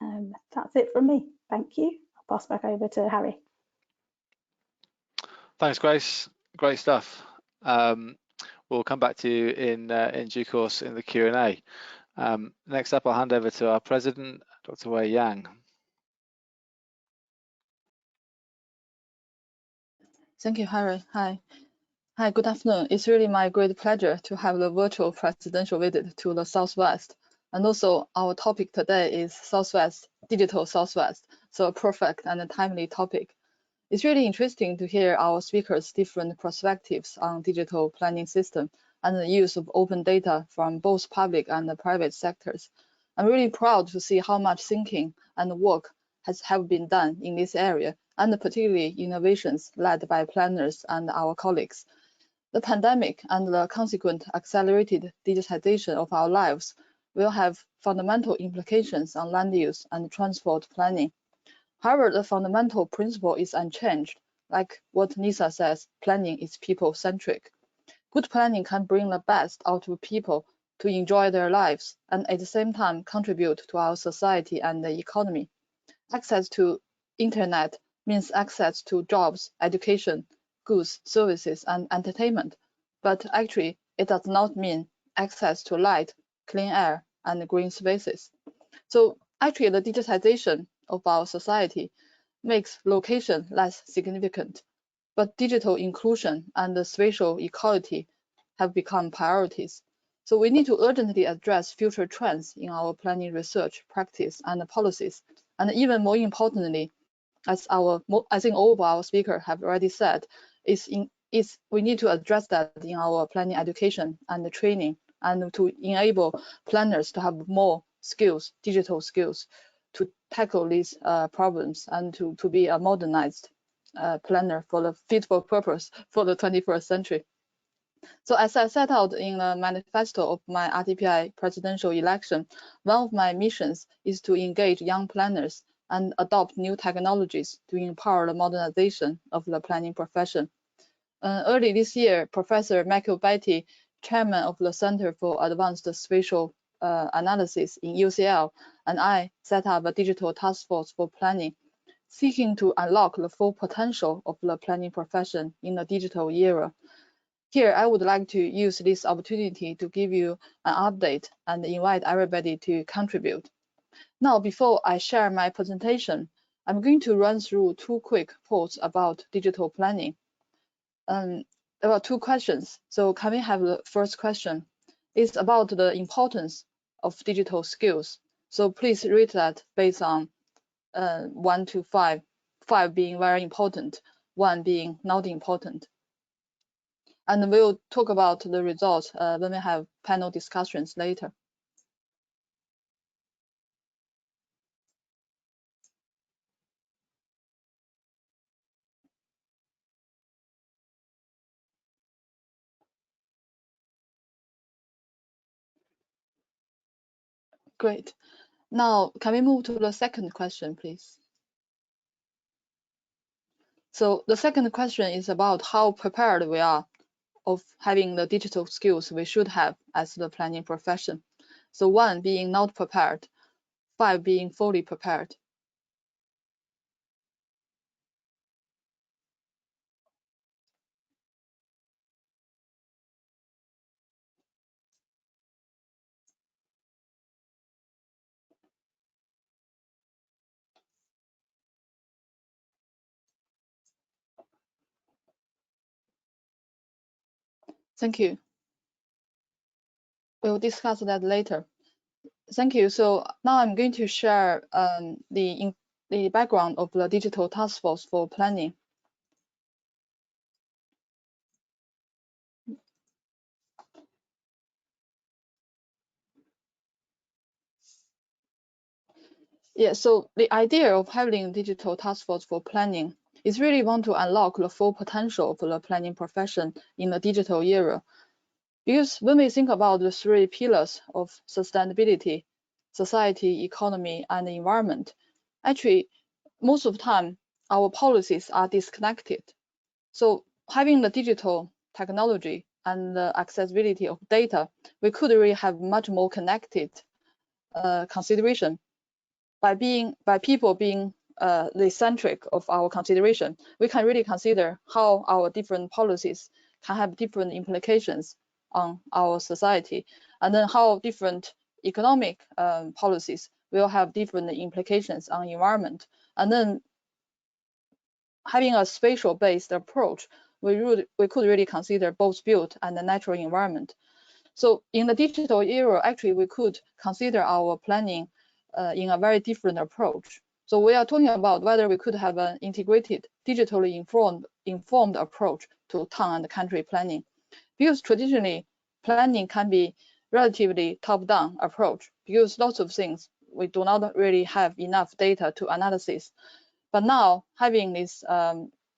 That's it from me. Thank you. I'll pass back over to Harry. Thanks, Grace. Great stuff. We'll come back to you in due course in the Q&A. Next up, I'll hand over to our president, Dr. Wei Yang. Thank you, Harry. Hi, good afternoon. It's really my great pleasure to have the virtual presidential visit to the Southwest. And also our topic today is Southwest, Digital Southwest. So a perfect and a timely topic. It's really interesting to hear our speakers' different perspectives on digital planning system and the use of open data from both public and private sectors. I'm really proud to see how much thinking and work have been done in this area, and particularly innovations led by planners and our colleagues. The pandemic and the consequent accelerated digitization of our lives will have fundamental implications on land use and transport planning. However, the fundamental principle is unchanged. Like what Nisa says, planning is people-centric. Good planning can bring the best out of people to enjoy their lives and at the same time contribute to our society and the economy. Access to internet means access to jobs, education, goods, services, and entertainment. But actually, it does not mean access to light, clean air, and green spaces. So actually, the digitization of our society makes location less significant, but digital inclusion and the spatial equality have become priorities. So we need to urgently address future trends in our planning research, practice, and policies. And even more importantly, as I think all of our speakers have already said, we need to address that in our planning education and training, and to enable planners to have more skills, digital skills, to tackle these problems and to be a modernized planner for the fit for purpose for the 21st century. So as I set out in the manifesto of my RTPI presidential election, one of my missions is to engage young planners and adopt new technologies to empower the modernization of the planning profession. Early this year, Professor Michael Beatty, chairman of the Center for Advanced Spatial Analysis in UCL, and I set up a digital task force for planning, seeking to unlock the full potential of the planning profession in the digital era. Here, I would like to use this opportunity to give you an update and invite everybody to contribute. Now, before I share my presentation, I'm going to run through 2 quick posts about digital planning. About 2 questions. So can we have the first question? It's about the importance of digital skills. So please read that based on 1 to 5, 5 being very important, 1 being not important. And we'll talk about the results when we have panel discussions later. Great. Now, can we move to the second question, please? So the second question is about how prepared we are of having the digital skills we should have as the planning profession. So 1 being not prepared, 5 being fully prepared. Thank you. We'll discuss that later. Thank you. So now I'm going to share the background of the digital task force for planning. Yeah, so the idea of having a digital task force for planning is really want to unlock the full potential of the planning profession in the digital era. Because when we think about the 3 pillars of sustainability, society, economy, and environment, actually, most of the time, our policies are disconnected. So having the digital technology and the accessibility of data, we could really have much more connected consideration. By people being the centric of our consideration, we can really consider how our different policies can have different implications on our society, and then how different economic policies will have different implications on environment. And then having a spatial-based approach, we could really consider both built and the natural environment. So in the digital era, actually, we could consider our planning in a very different approach. So we are talking about whether we could have an integrated, digitally informed approach to town and country planning. Because traditionally, planning can be relatively top-down approach, because lots of things we do not really have enough data to analysis. But now having these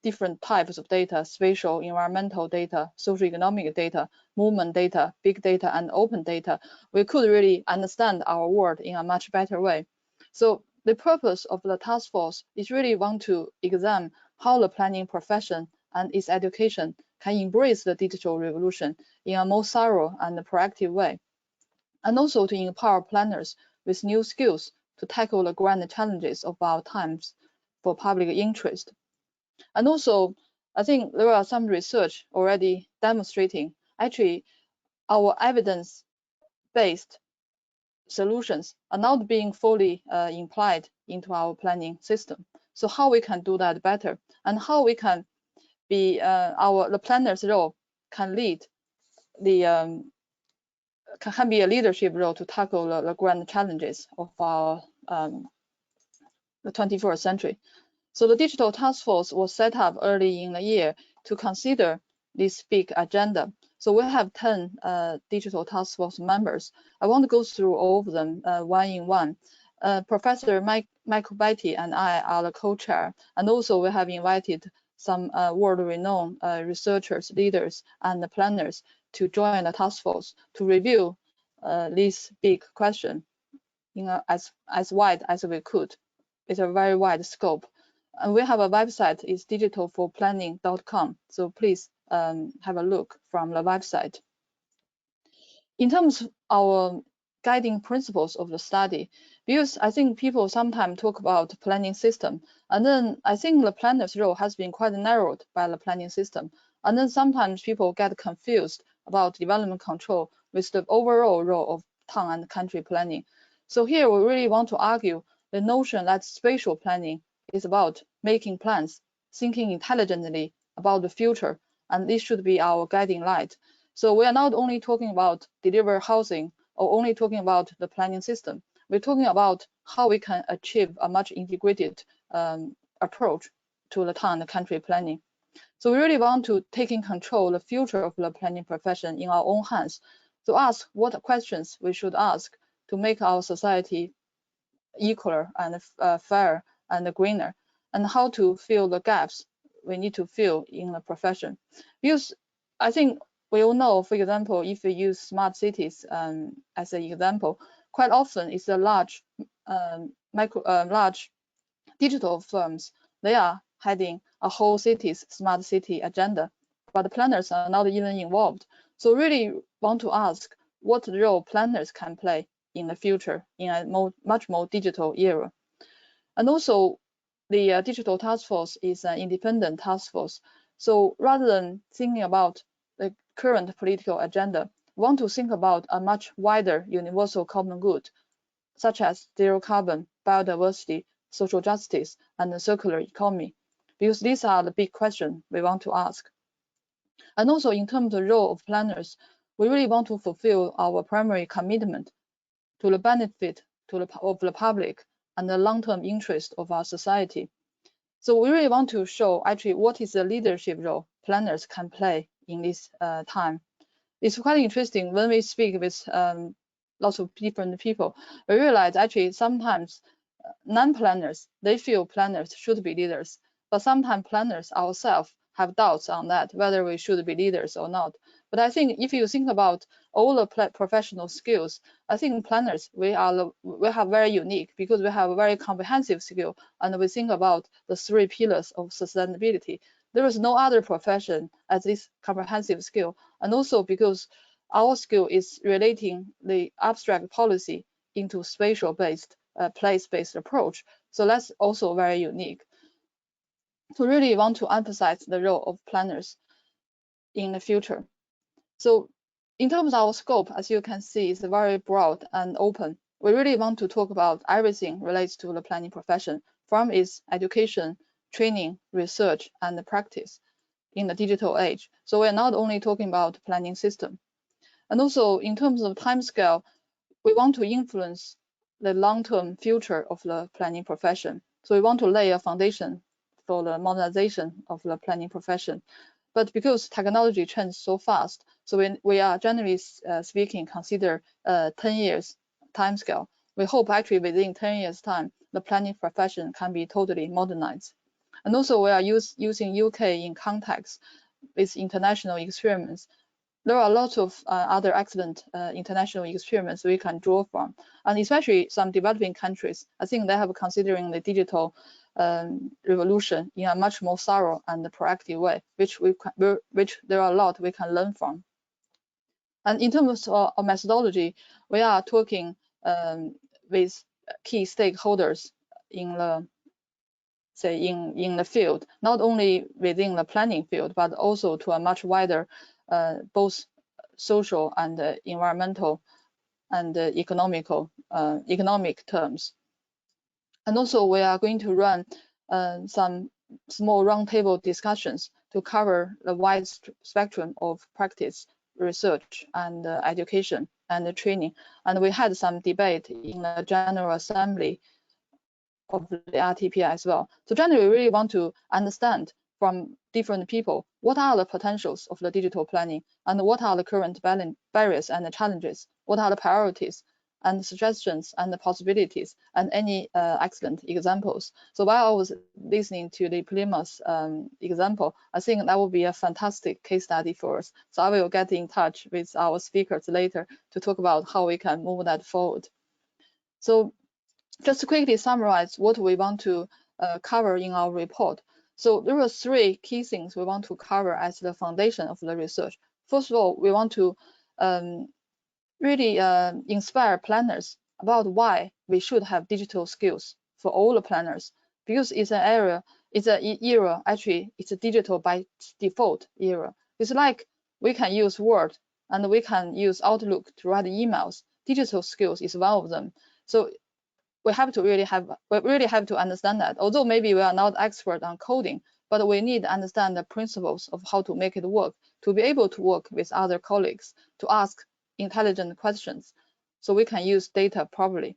different types of data, spatial, environmental data, socioeconomic data, movement data, big data, and open data, we could really understand our world in a much better way. So the purpose of the task force is really want to examine how the planning profession and its education can embrace the digital revolution in a more thorough and proactive way, and also to empower planners with new skills to tackle the grand challenges of our times for public interest. And also, I think there are some research already demonstrating actually our evidence-based solutions are not being fully implied into our planning system. So how we can do that better, and how we can be the planner's role can lead the can be a leadership role to tackle the grand challenges of our the 21st century. So the digital task force was set up early in the year to consider this big agenda. So we have 10 digital task force members. I want to go through all of them one in one. Professor Michael Beatty and I are the co-chair, and also we have invited some world-renowned researchers, leaders, and planners to join the task force to review this big question in as wide as we could. It's a very wide scope. And we have a website, it's digitalforplanning.com. So please have a look from the website. In terms of our guiding principles of the study, because I think people sometimes talk about planning system, and then I think the planner's role has been quite narrowed by the planning system. And then sometimes people get confused about development control with the overall role of town and country planning. So here we really want to argue the notion that spatial planning is about making plans, thinking intelligently about the future, and this should be our guiding light. So we are not only talking about deliver housing or only talking about the planning system. We're talking about how we can achieve a much integrated approach to the town and country planning. So we really want to take in control the future of the planning profession in our own hands, to ask what questions we should ask to make our society equaler and fair and greener, and how to fill the gaps we need to fill in the profession. Because I think we all know, for example, if we use smart cities as an example, quite often it's a large large digital firms. They are heading a whole city's smart city agenda, but the planners are not even involved. So really want to ask what role planners can play in the future in a much more digital era. And also the digital task force is an independent task force. So rather than thinking about the current political agenda, we want to think about a much wider universal common good, such as zero carbon, biodiversity, social justice, and the circular economy, because these are the big questions we want to ask. And also in terms of the role of planners, we really want to fulfill our primary commitment to the benefit of the public and the long-term interest of our society. So we really want to show actually what is the leadership role planners can play in this time. It's quite interesting when we speak with lots of different people, we realize actually sometimes non-planners, they feel planners should be leaders, but sometimes planners ourselves have doubts on that, whether we should be leaders or not. But I think if you think about all the professional skills, I think planners, we have very unique because we have a very comprehensive skill, and we think about the 3 pillars of sustainability. There is no other profession as this comprehensive skill, and also because our skill is relating the abstract policy into spatial-based, place-based approach. So that's also very unique. So really want to emphasize the role of planners in the future. So in terms of our scope, as you can see, it's very broad and open. We really want to talk about everything relates to the planning profession, from its education, training, research, and practice in the digital age. So we're not only talking about planning system. And also in terms of timescale, we want to influence the long-term future of the planning profession. So we want to lay a foundation for the modernization of the planning profession. But because technology changes so fast, so we are generally speaking consider 10 years timescale. We hope actually within 10 years time, the planning profession can be totally modernized. And also we are using UK in context with international experiments. There are lots of other excellent international experiments we can draw from, and especially some developing countries. I think they have considering the digital revolution in a much more thorough and proactive way, which there are a lot we can learn from. And in terms of methodology, we are talking with key stakeholders in the in the field, not only within the planning field, but also to a much wider both social and environmental and economic terms. And also we are going to run some small roundtable discussions to cover the wide spectrum of practice, research, and education and training. And we had some debate in the General Assembly of the RTPI as well. So generally, we really want to understand from different people what are the potentials of the digital planning and what are the current barriers and the challenges, what are the priorities and suggestions and the possibilities, and any excellent examples. So while I was listening to the Plymouth example, I think that would be a fantastic case study for us. So I will get in touch with our speakers later to talk about how we can move that forward. So just to quickly summarize what we want to cover in our report. So there are 3 key things we want to cover as the foundation of the research. First of all, we want to really inspire planners about why we should have digital skills for all the planners, because it's an area, it's an era, actually, it's a digital by default era. It's like we can use Word and we can use Outlook to write emails. Digital skills is one of them. So we really have to understand that. Although maybe we are not expert on coding, but we need to understand the principles of how to make it work, to be able to work with other colleagues, to ask intelligent questions, so we can use data properly.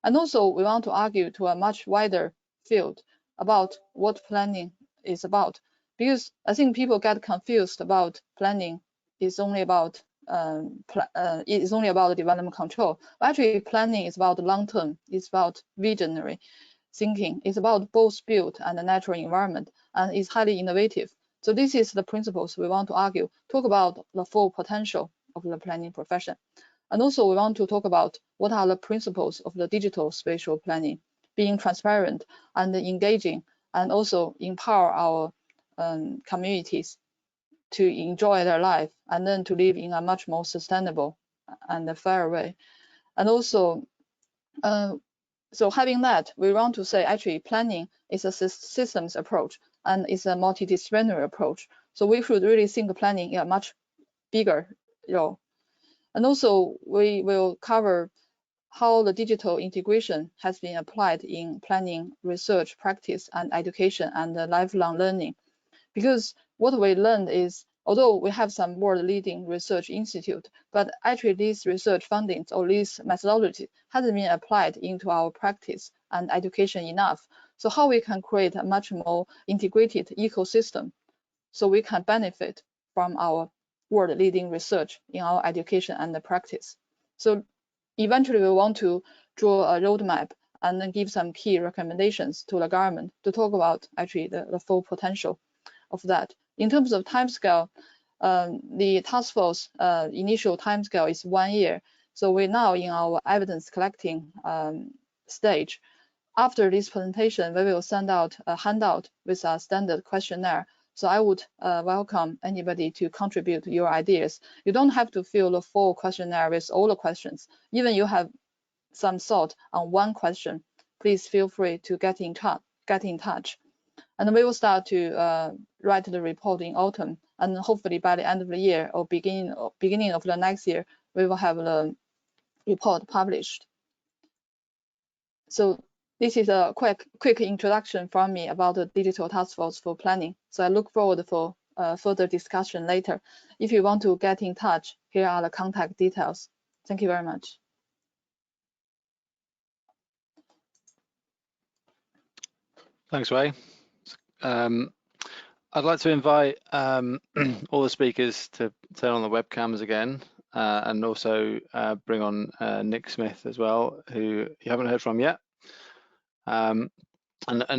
And also, we want to argue to a much wider field about what planning is about, because I think people get confused about planning is only about development control. But actually, planning is about long term. It's about visionary thinking. It's about both built and the natural environment, and it's highly innovative. So this is the principles we want to argue. Talk about the full potential of the planning profession. And also, we want to talk about what are the principles of the digital spatial planning, being transparent and engaging, and also empower our communities to enjoy their life and then to live in a much more sustainable and fair way. And also, so having that, we want to say actually planning is a systems approach and it's a multidisciplinary approach. So we should really think planning in a much bigger role. And also, we will cover how the digital integration has been applied in planning, research, practice, and education and lifelong learning. Because what we learned is, although we have some world-leading research institute, but actually these research findings or these methodology hasn't been applied into our practice and education enough. So how we can create a much more integrated ecosystem so we can benefit from our world-leading research in our education and the practice. So eventually we want to draw a roadmap and then give some key recommendations to the government to talk about actually the full potential of that. In terms of timescale, the task force initial timescale is 1 year. So we're now in our evidence collecting stage. After this presentation, we will send out a handout with a standard questionnaire. So I would welcome anybody to contribute your ideas. You don't have to fill the full questionnaire with all the questions. Even you have some thought on one question, please feel free to get in touch. And we will start to write the report in autumn. And hopefully by the end of the year or beginning of the next year, we will have the report published. So this is a quick introduction from me about the digital task force for planning. So I look forward for further discussion later. If you want to get in touch, here are the contact details. Thank you very much. Thanks, Ray. I'd like to invite all the speakers to turn on the webcams again and also bring on Nick Smith as well, who you haven't heard from yet. And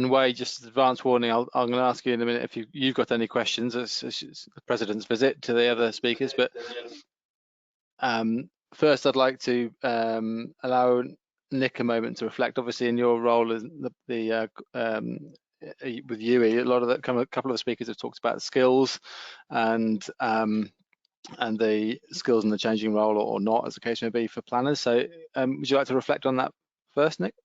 Wei, just advance warning, I'm going to ask you in a minute if you've got any questions. It's the President's visit to the other speakers, but first I'd like to allow Nick a moment to reflect. Obviously, in your role as with UE, a couple of the speakers have talked about skills and the skills in the changing role or not, as the case may be, for planners. So would you like to reflect on that first, Nick?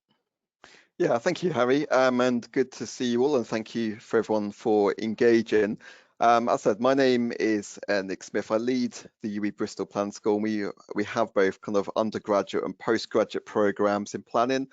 Yeah, thank you, Harry, and good to see you all, and thank you for everyone for engaging. As I said, my name is Nick Smith. I lead the UE Bristol Plan School. We have both kind of undergraduate and postgraduate programs in planning,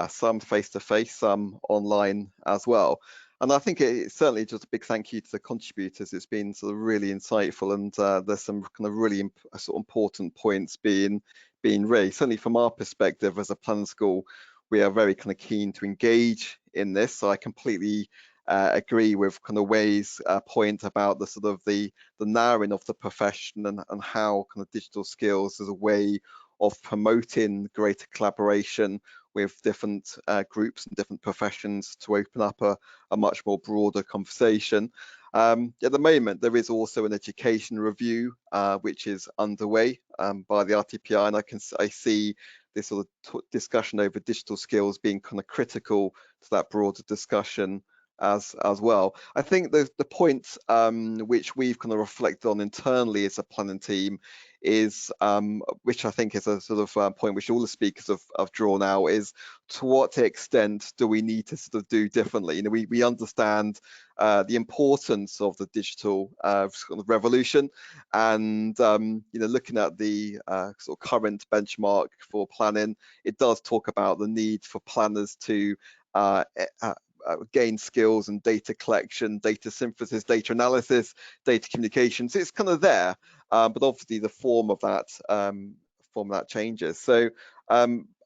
some face-to-face, some online as well. And I think it's certainly just a big thank you to the contributors. It's been sort of really insightful, and there's some kind of really sort of important points being raised. Certainly from our perspective as a plan school, we are very kind of keen to engage in this. So I completely agree with kind of Wei's point about the sort of the narrowing of the profession and how kind of digital skills as a way of promoting greater collaboration with different groups and different professions to open up a much more broader conversation. At the moment, there is also an education review which is underway by the RTPI, and I see this sort of discussion over digital skills being kind of critical to that broader discussion as well. I think the point which we've kind of reflected on internally as a planning team is, which I think is a sort of point which all the speakers have drawn out, is to what extent do we need to sort of do differently? You know, we understand the importance of the digital sort of revolution, and you know, looking at the sort of current benchmark for planning, it does talk about the need for planners to gain skills in data collection, data synthesis, data analysis, data communication. So it's kind of there, but obviously the form of that changes. So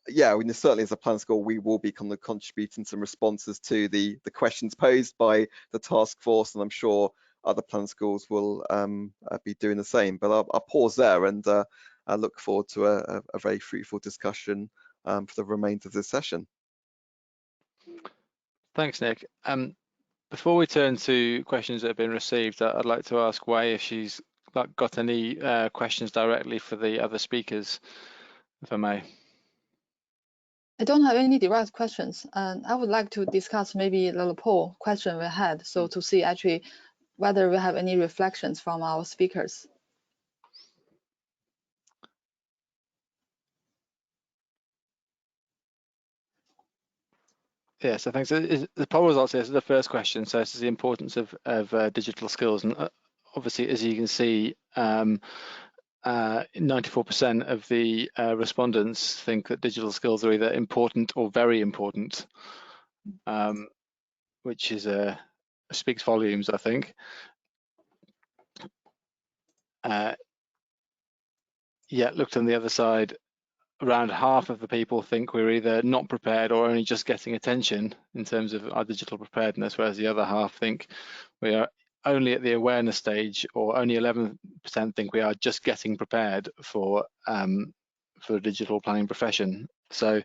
yeah, I mean, certainly as a plan school, we will be kind of contributing some responses to the questions posed by the task force, and I'm sure other plan schools will be doing the same. But I'll pause there, and I look forward to a very fruitful discussion for the remainder of this session. Thanks, Nick. Before we turn to questions that have been received, I'd like to ask Wei if she's got any questions directly for the other speakers, if I may. I don't have any direct questions, and I would like to discuss maybe the poll question we had, so to see actually whether we have any reflections from our speakers. Yeah, so thanks. The poll results here is the first question. So this is the importance of digital skills, and obviously, as you can see, 94% of the respondents think that digital skills are either important or very important, which is speaks volumes, I think. Yeah, looked on the other side, around half of the people think we're either not prepared or only just getting attention in terms of our digital preparedness, whereas the other half think we are only at the awareness stage, or only 11% think we are just getting prepared for a digital planning profession. So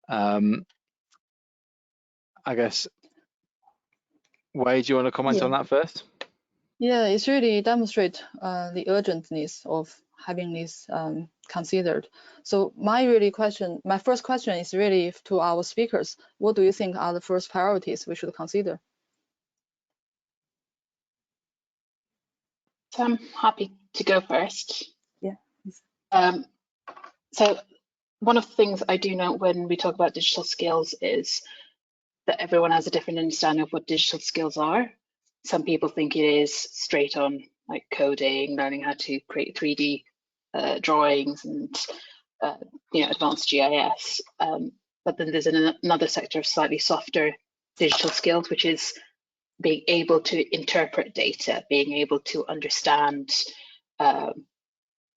I guess, Wei, do you want to comment on that first? Yeah, it's really demonstrate the urgentness of having this considered. So my first question is really to our speakers. What do you think are the first priorities we should consider? So I'm happy to go first. Yeah. So one of the things I do know when we talk about digital skills is that everyone has a different understanding of what digital skills are. Some people think it is straight on, like coding, learning how to create 3D drawings and advanced GIS. But then there's another sector of slightly softer digital skills, which is being able to interpret data, being able to understand,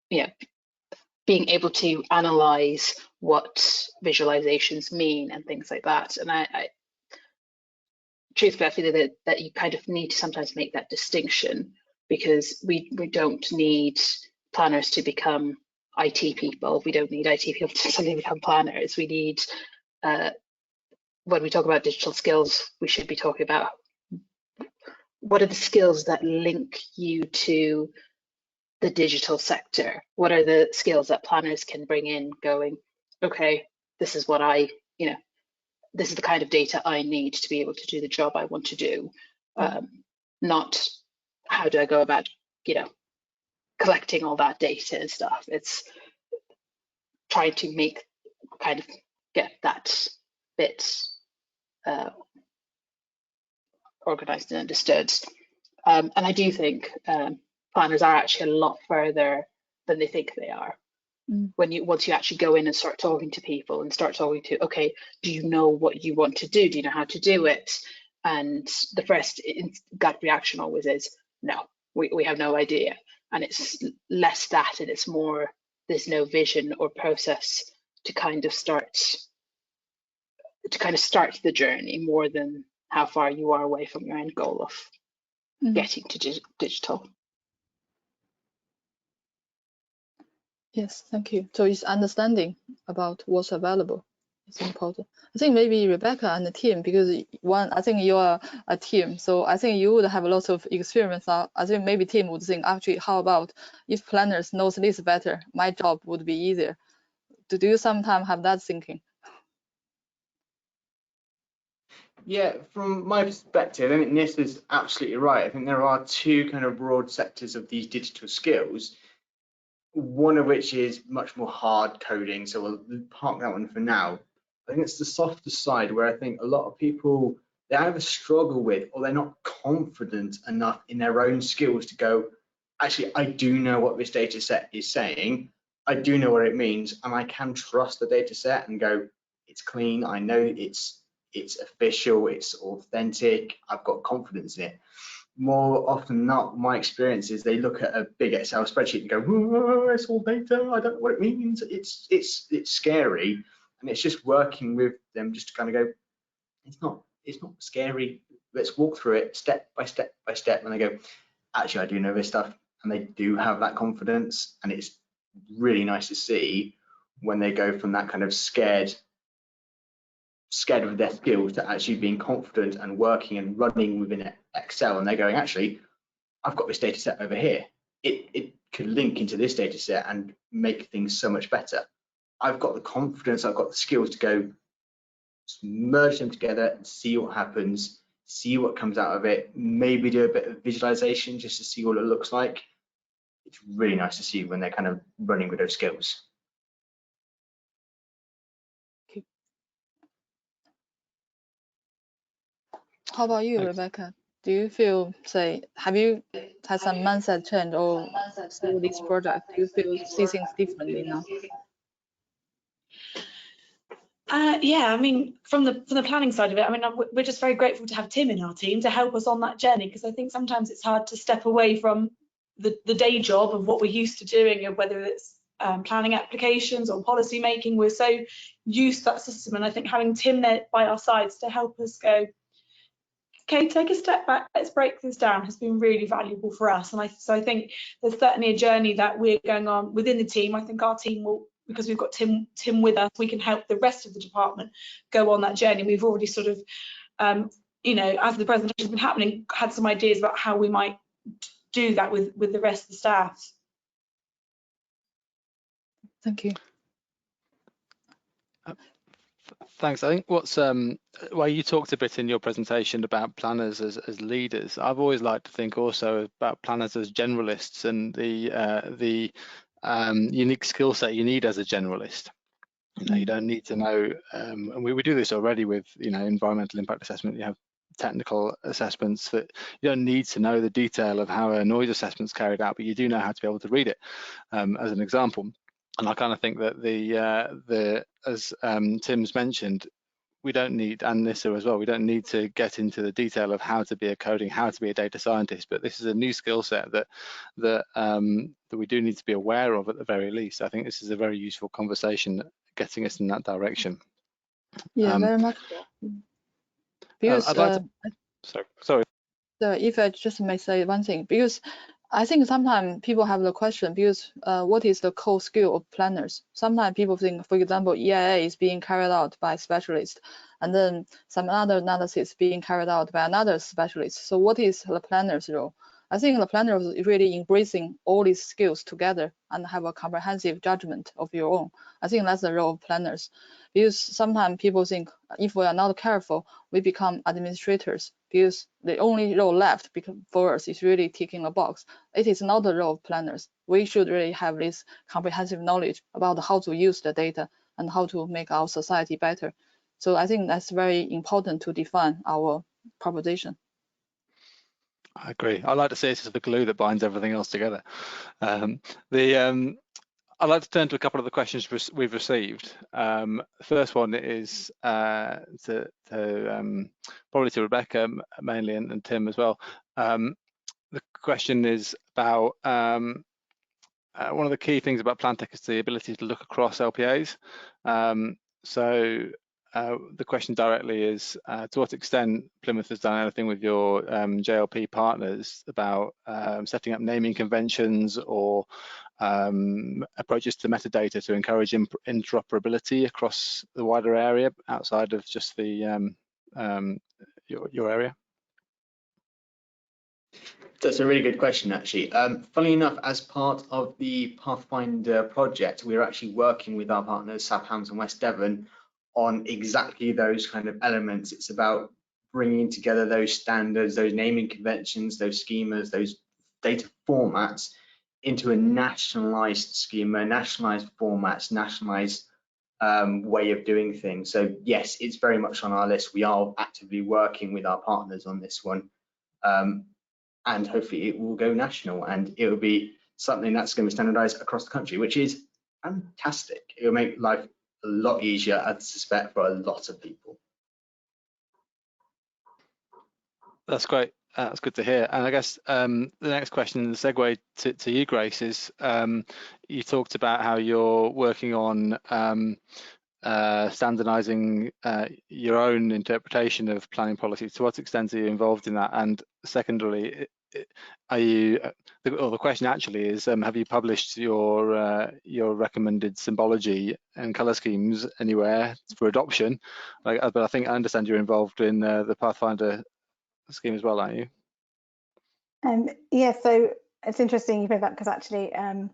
being able to analyze what visualizations mean and things like that. And I truthfully, I feel that you kind of need to sometimes make that distinction, because we don't need planners to become IT people. We don't need IT people to suddenly become planners. We need, when we talk about digital skills, we should be talking about what are the skills that link you to the digital sector? What are the skills that planners can bring in going, okay, this is what this is the kind of data I need to be able to do the job I want to do. Not how do I go about, collecting all that data and stuff. It's trying to get that bit organized and understood. And I do think planners are actually a lot further than they think they are. Once you actually go in and start talking to people and start talking to, okay, do you know what you want to do? Do you know how to do it? And the first gut reaction always is, no, we have no idea. And it's less that, and it's more, there's no vision or process to kind of start the journey, more than how far you are away from your end goal of getting to digital. Yes, thank you. So it's understanding about what's available. It's important. I think maybe Rebecca and the team, because I think you are a team, so I think you would have a lot of experience. I think maybe team would think, actually, how about if planners knows this better, my job would be easier. Do you sometimes have that thinking? Yeah, from my perspective, I think Nis is absolutely right. I think there are two kind of broad sectors of these digital skills, one of which is much more hard coding, so we'll park that one for now. I think it's the softer side where I think a lot of people, they either struggle with or they're not confident enough in their own skills to go, actually, I do know what this data set is saying, I do know what it means, and I can trust the data set and go, it's clean, I know it's official, it's authentic, I've got confidence in it. More often than not, my experience is they look at a big Excel spreadsheet and go, "Whoa, it's all data, I don't know what it means, it's scary." And it's just working with them just to kind of go, it's not scary, let's walk through it step by step by step. And they go, actually, I do know this stuff, and they do have that confidence. And it's really nice to see when they go from that kind of scared of their skills to actually being confident and working and running within Excel, and they're going, actually, I've got this data set over here. It could link into this data set and make things so much better. I've got the confidence, I've got the skills to go merge them together and see what happens, see what comes out of it, maybe do a bit of visualization just to see what it looks like. It's really nice to see when they're kind of running with those skills. How about you, Rebecca? Do you feel, say, have you had some mindset change or through this project? Do you feel see things differently now? Yeah, I mean, from the planning side of it, I mean, we're just very grateful to have Tim in our team to help us on that journey, because I think sometimes it's hard to step away from the day job of what we're used to doing, of whether it's planning applications or policy making. We're so used to that system, and I think having Tim there by our sides to help us go, okay, take a step back, let's break this down, has been really valuable for us. And so I think there's certainly a journey that we're going on within the team. I think our team will, because we've got Tim with us, we can help the rest of the department go on that journey. We've already sort of, you know, as the presentation's been happening, had some ideas about how we might do that with the rest of the staff. Thank you. Thanks. I think what's well, you talked a bit in your presentation about planners as leaders. I've always liked to think also about planners as generalists and the unique skill set you need as a generalist. You know, you don't need to know, and we do this already with, you know, environmental impact assessment. You have technical assessments that you don't need to know the detail of how a noise assessment's carried out, but you do know how to be able to read it, as an example. And I kind of think that as Tim's mentioned, we don't need, and Nissa as well, we don't need to get into the detail of how to be a coding, how to be a data scientist, but this is a new skill set that we do need to be aware of at the very least. I think this is a very useful conversation getting us in that direction. Yeah, very much so. Because I'd like to, sorry. So if I just may say one thing, because I think sometimes people have the question, because what is the core skill of planners? Sometimes people think, for example, EIA is being carried out by specialists, and then some other analysis being carried out by another specialist. So what is the planner's role? I think the planner is really embracing all these skills together and have a comprehensive judgment of your own. I think that's the role of planners, because sometimes people think if we are not careful, we become administrators, because the only role left for us is really ticking a box. It is not the role of planners. We should really have this comprehensive knowledge about how to use the data and how to make our society better. So I think that's very important to define our proposition. I agree. I like to say this is the glue that binds everything else together. I'd like to turn to a couple of the questions we've received. The first one is probably to Rebecca mainly, and Tim as well. The question is about one of the key things about Plantech is the ability to look across LPAs. The question directly is, to what extent Plymouth has done anything with your JLP partners about setting up naming conventions or approaches to metadata to encourage interoperability across the wider area outside of just the your area? That's a really good question, actually. Funnily enough, as part of the Pathfinder project, we're actually working with our partners, Southampton and West Devon, on exactly those kind of elements. It's about bringing together those standards, those naming conventions, those schemas, those data formats into a nationalized schema, nationalized formats, nationalized way of doing things. So yes, it's very much on our list. We are actively working with our partners on this one, and hopefully it will go national, and it will be something that's going to be standardized across the country, which is fantastic. It will make life a lot easier, I suspect, for a lot of people. That's great. That's good to hear. And I guess the next question, the segue to you, Grace, is you talked about how you're working on standardizing your own interpretation of planning policy. To what extent are you involved in that? And secondarily, are you, the question actually is, have you published your recommended symbology and color schemes anywhere for adoption? But I think I understand you're involved in the Pathfinder scheme as well, aren't you? Yeah, so it's interesting you bring that, because actually I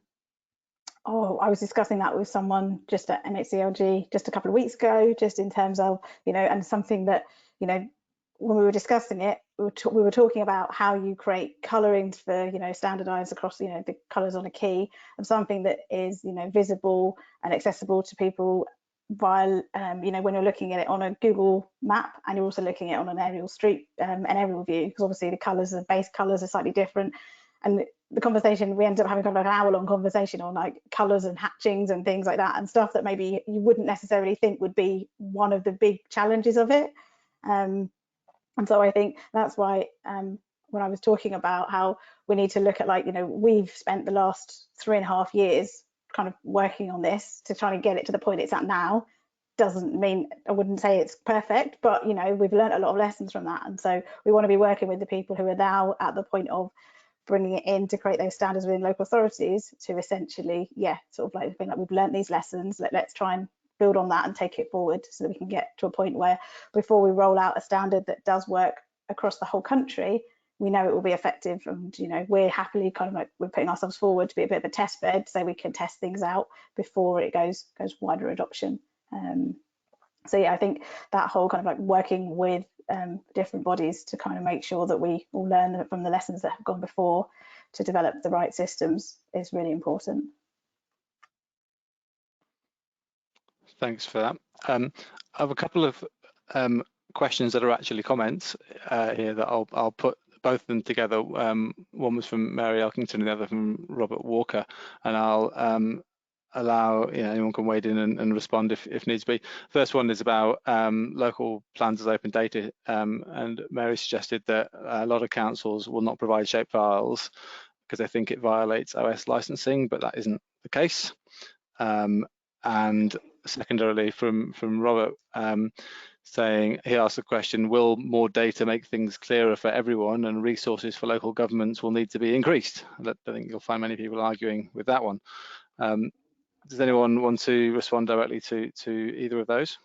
was discussing that with someone just at MHCLG just a couple of weeks ago, just in terms of, and something that, when we were discussing it, we were talking about how you create colorings for, standardized across, the colors on a key, and something that is, visible and accessible to people via, when you're looking at it on a Google map, and you're also looking at it on an aerial view, because obviously the colors, the base colors are slightly different. And the conversation, we ended up having kind of like an hour-long conversation on like colors and hatchings and things like that, and stuff that maybe you wouldn't necessarily think would be one of the big challenges of it. And so I think that's why when I was talking about how we need to look at, like, we've spent the last 3.5 years kind of working on this to try to get it to the point it's at now. Doesn't mean, I wouldn't say it's perfect, but we've learned a lot of lessons from that, and so we want to be working with the people who are now at the point of bringing it in to create those standards within local authorities to essentially, sort of like being like, we've learned these lessons, let's try and build on that and take it forward, so that we can get to a point where, before we roll out a standard that does work across the whole country, we know it will be effective. And we're happily kind of like, we're putting ourselves forward to be a bit of a test bed, so we can test things out before it goes wider adoption. So yeah, I think that whole kind of like working with different bodies to kind of make sure that we all learn from the lessons that have gone before to develop the right systems is really important. Thanks for that. I have a couple of questions that are actually comments here that I'll put both of them together. One was from Mary Elkington and the other from Robert Walker, and I'll allow anyone can wade in and respond if needs be. First one is about local plans as open data, and Mary suggested that a lot of councils will not provide shapefiles because they think it violates OS licensing, but that isn't the case. And secondarily, from Robert, saying, he asked the question, will more data make things clearer for everyone, and resources for local governments will need to be increased? I think you'll find many people arguing with that one. Does anyone want to respond directly to either of those?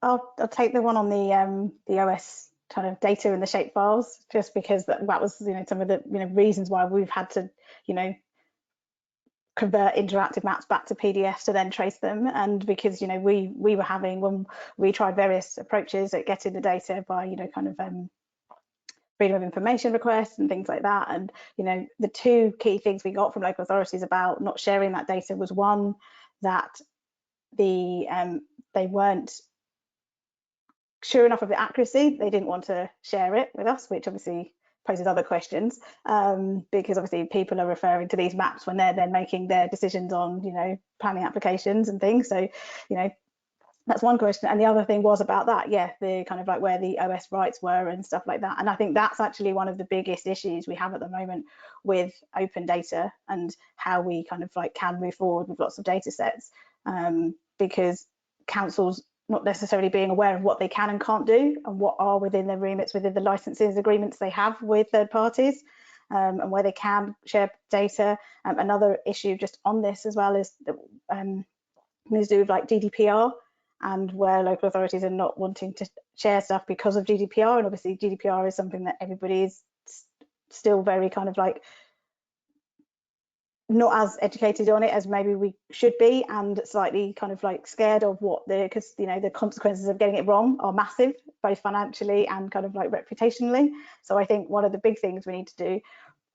I'll take the one on the OS kind of data and the shapefiles, just because that was some of the reasons why we've had to convert interactive maps back to PDFs to then trace them, and because we were having, when we tried various approaches at getting the data by kind of freedom of information requests and things like that, and the two key things we got from local authorities about not sharing that data was, one, that they weren't sure enough of the accuracy, they didn't want to share it with us, which obviously poses other questions, because obviously people are referring to these maps when they're then making their decisions on planning applications and things. So that's one question. And the other thing was about that, the kind of like where the OS rights were and stuff like that. And I think that's actually one of the biggest issues we have at the moment with open data, and how we kind of like can move forward with lots of data sets, because councils not necessarily being aware of what they can and can't do, and what are within their remits, within the licenses agreements they have with third parties, and where they can share data. Another issue just on this as well is that things to do with like GDPR, and where local authorities are not wanting to share stuff because of GDPR. And obviously GDPR is something that everybody is still very kind of like not as educated on it as maybe we should be, and slightly kind of like scared of because the consequences of getting it wrong are massive, both financially and kind of like reputationally. So I think one of the big things we need to do,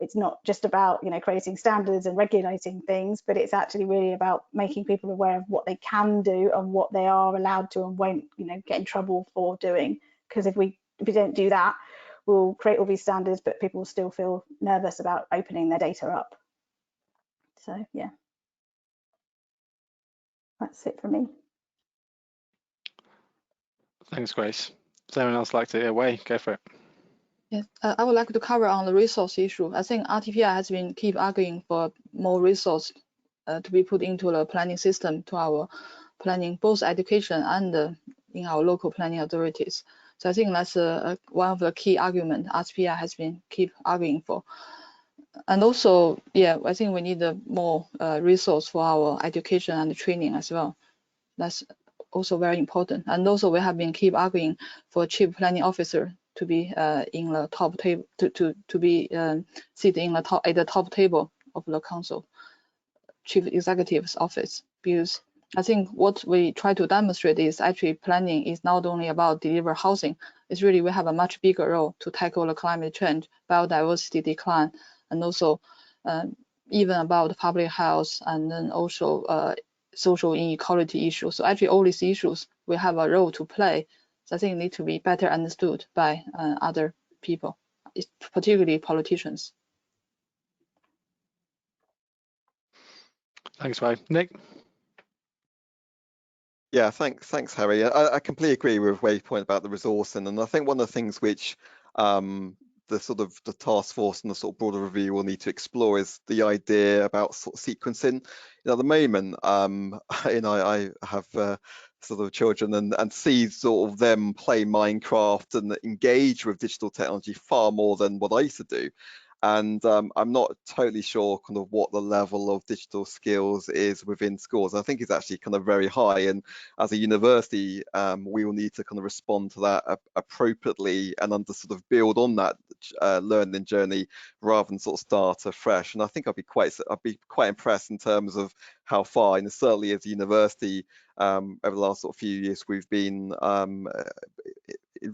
it's not just about creating standards and regulating things, but it's actually really about making people aware of what they can do and what they are allowed to and won't get in trouble for doing. Because if we don't do that, we'll create all these standards, but people will still feel nervous about opening their data up. So yeah, that's it for me. Thanks, Grace. Does anyone else like to hear Wei? Go for it. Yes, I would like to cover on the resource issue. I think RTPI has been keep arguing for more resource to be put into the planning system to our planning, both education and in our local planning authorities. So I think that's one of the key arguments RTPI has been keep arguing for. And also, yeah, I think we need more resource for our education and training as well. That's also very important. And also, we have been keep arguing for chief planning officer to be in the top table, to be sit in the top at the top table of the council, chief executive's office. Because I think what we try to demonstrate is actually planning is not only about deliver housing. It's really we have a much bigger role to tackle the climate change, biodiversity decline, and also even about public health, and then also social inequality issues. So actually all these issues we have a role to play. So I think need to be better understood by other people, particularly politicians. Thanks, Wei. Nick? Yeah, thanks, Harry. I completely agree with Wei's point about the resourcing, and I think one of the things which the task force and the sort of broader review will need to explore is the idea about sort of sequencing. At the moment, I have sort of children and see sort of them play Minecraft and engage with digital technology far more than what I used to do. And I'm not totally sure kind of what the level of digital skills is within schools. I think it's actually kind of very high, and as a university, we will need to kind of respond to that appropriately and sort of build on that learning journey rather than sort of start afresh. And I think I'd be quite impressed in terms of how far, and certainly as a university, over the last sort of few years, we've been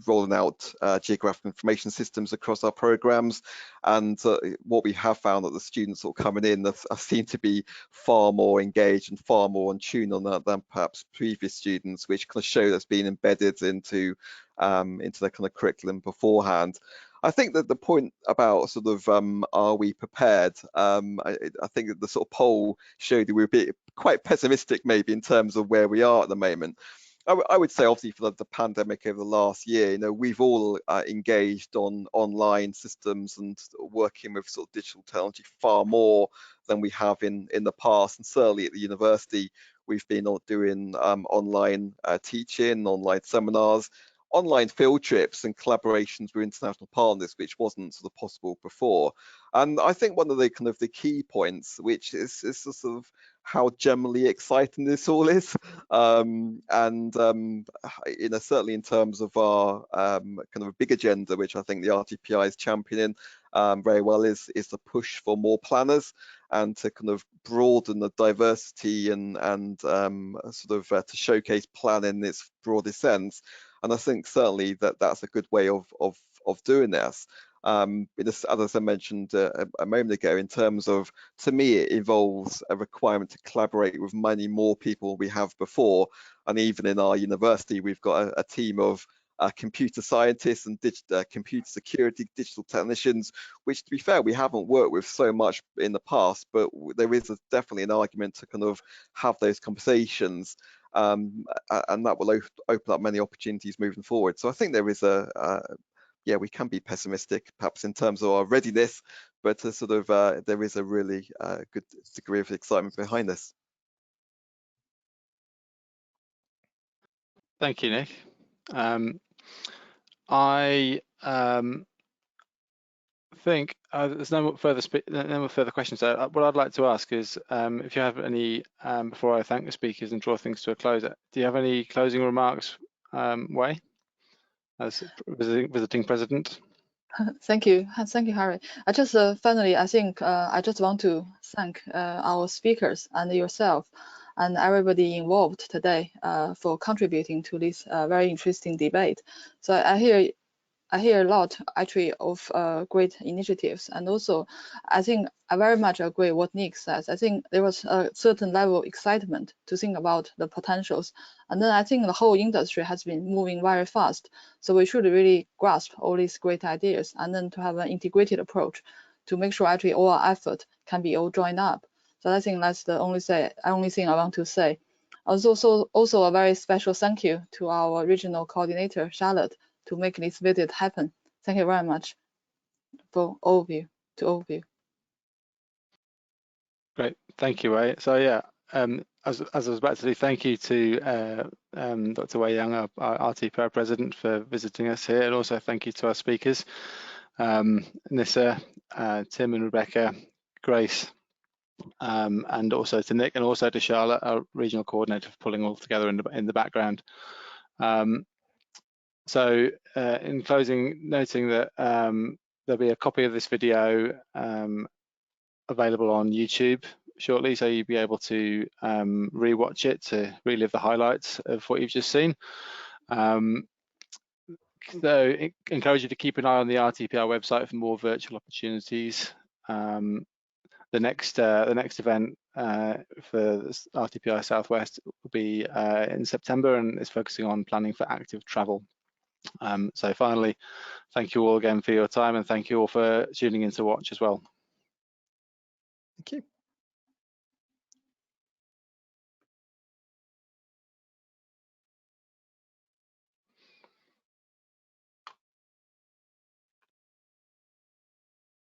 rolling out geographic information systems across our programs, and what we have found that the students sort of coming in seem to be far more engaged and far more in tune on that than perhaps previous students, which kind of show that's been embedded into their kind of curriculum beforehand. I think that the point about sort of are we prepared? I think that the sort of poll showed that we're quite pessimistic maybe in terms of where we are at the moment. I would say obviously for the pandemic over the last year, we've all engaged on online systems and working with sort of digital technology far more than we have in the past. And certainly at the university, we've been doing online teaching, online seminars, online field trips and collaborations with international partners, which wasn't sort of possible before. And I think one of the kind of the key points, which is sort of how generally exciting this all is, and certainly in terms of our kind of a big agenda, which I think the RTPI is championing very well, is the push for more planners and to kind of broaden the diversity and sort of to showcase planning in its broadest sense. And I think certainly that's a good way of doing this. As I mentioned a moment ago, in terms of, to me, it involves a requirement to collaborate with many more people we have before. And even in our university, we've got a team of computer scientists and computer security digital technicians, which, to be fair, we haven't worked with so much in the past, but there is definitely an argument to kind of have those conversations, and that will open up many opportunities moving forward. So I think there is yeah, we can be pessimistic perhaps in terms of our readiness, but there is a really good degree of excitement behind this. Thank you, Nick. I think there's no more further questions. So what I'd like to ask is if you have any, before I thank the speakers and draw things to a close, do you have any closing remarks, Wei, as visiting president? Thank you, Harry. I just finally, I think I just want to thank our speakers and yourself and everybody involved today for contributing to this very interesting debate. So I hear a lot actually of great initiatives, and also I think I very much agree what Nick says. I think there was a certain level of excitement to think about the potentials, and then I think the whole industry has been moving very fast. So we should really grasp all these great ideas, and then to have an integrated approach to make sure actually all our effort can be all joined up. So I think that's the only thing I want to say. Also a very special thank you to our regional coordinator Charlotte to make this visit happen. Thank you very much for all of you, to all of you. Great, thank you, Wei. So yeah, as I was about to say, thank you to Dr. Wei Yang, our RTPI president, for visiting us here, and also thank you to our speakers, Nissa, Tim and Rebecca, Grace, and also to Nick, and also to Charlotte, our regional coordinator, for pulling all together in the background. So in closing, noting that there'll be a copy of this video available on YouTube shortly, so you'll be able to re-watch it to relive the highlights of what you've just seen. So encourage you to keep an eye on the RTPI website for more virtual opportunities. The next event for RTPI Southwest will be in September, and is focusing on planning for active travel. So finally, thank you all again for your time, and thank you all for tuning in to watch as well. Thank you.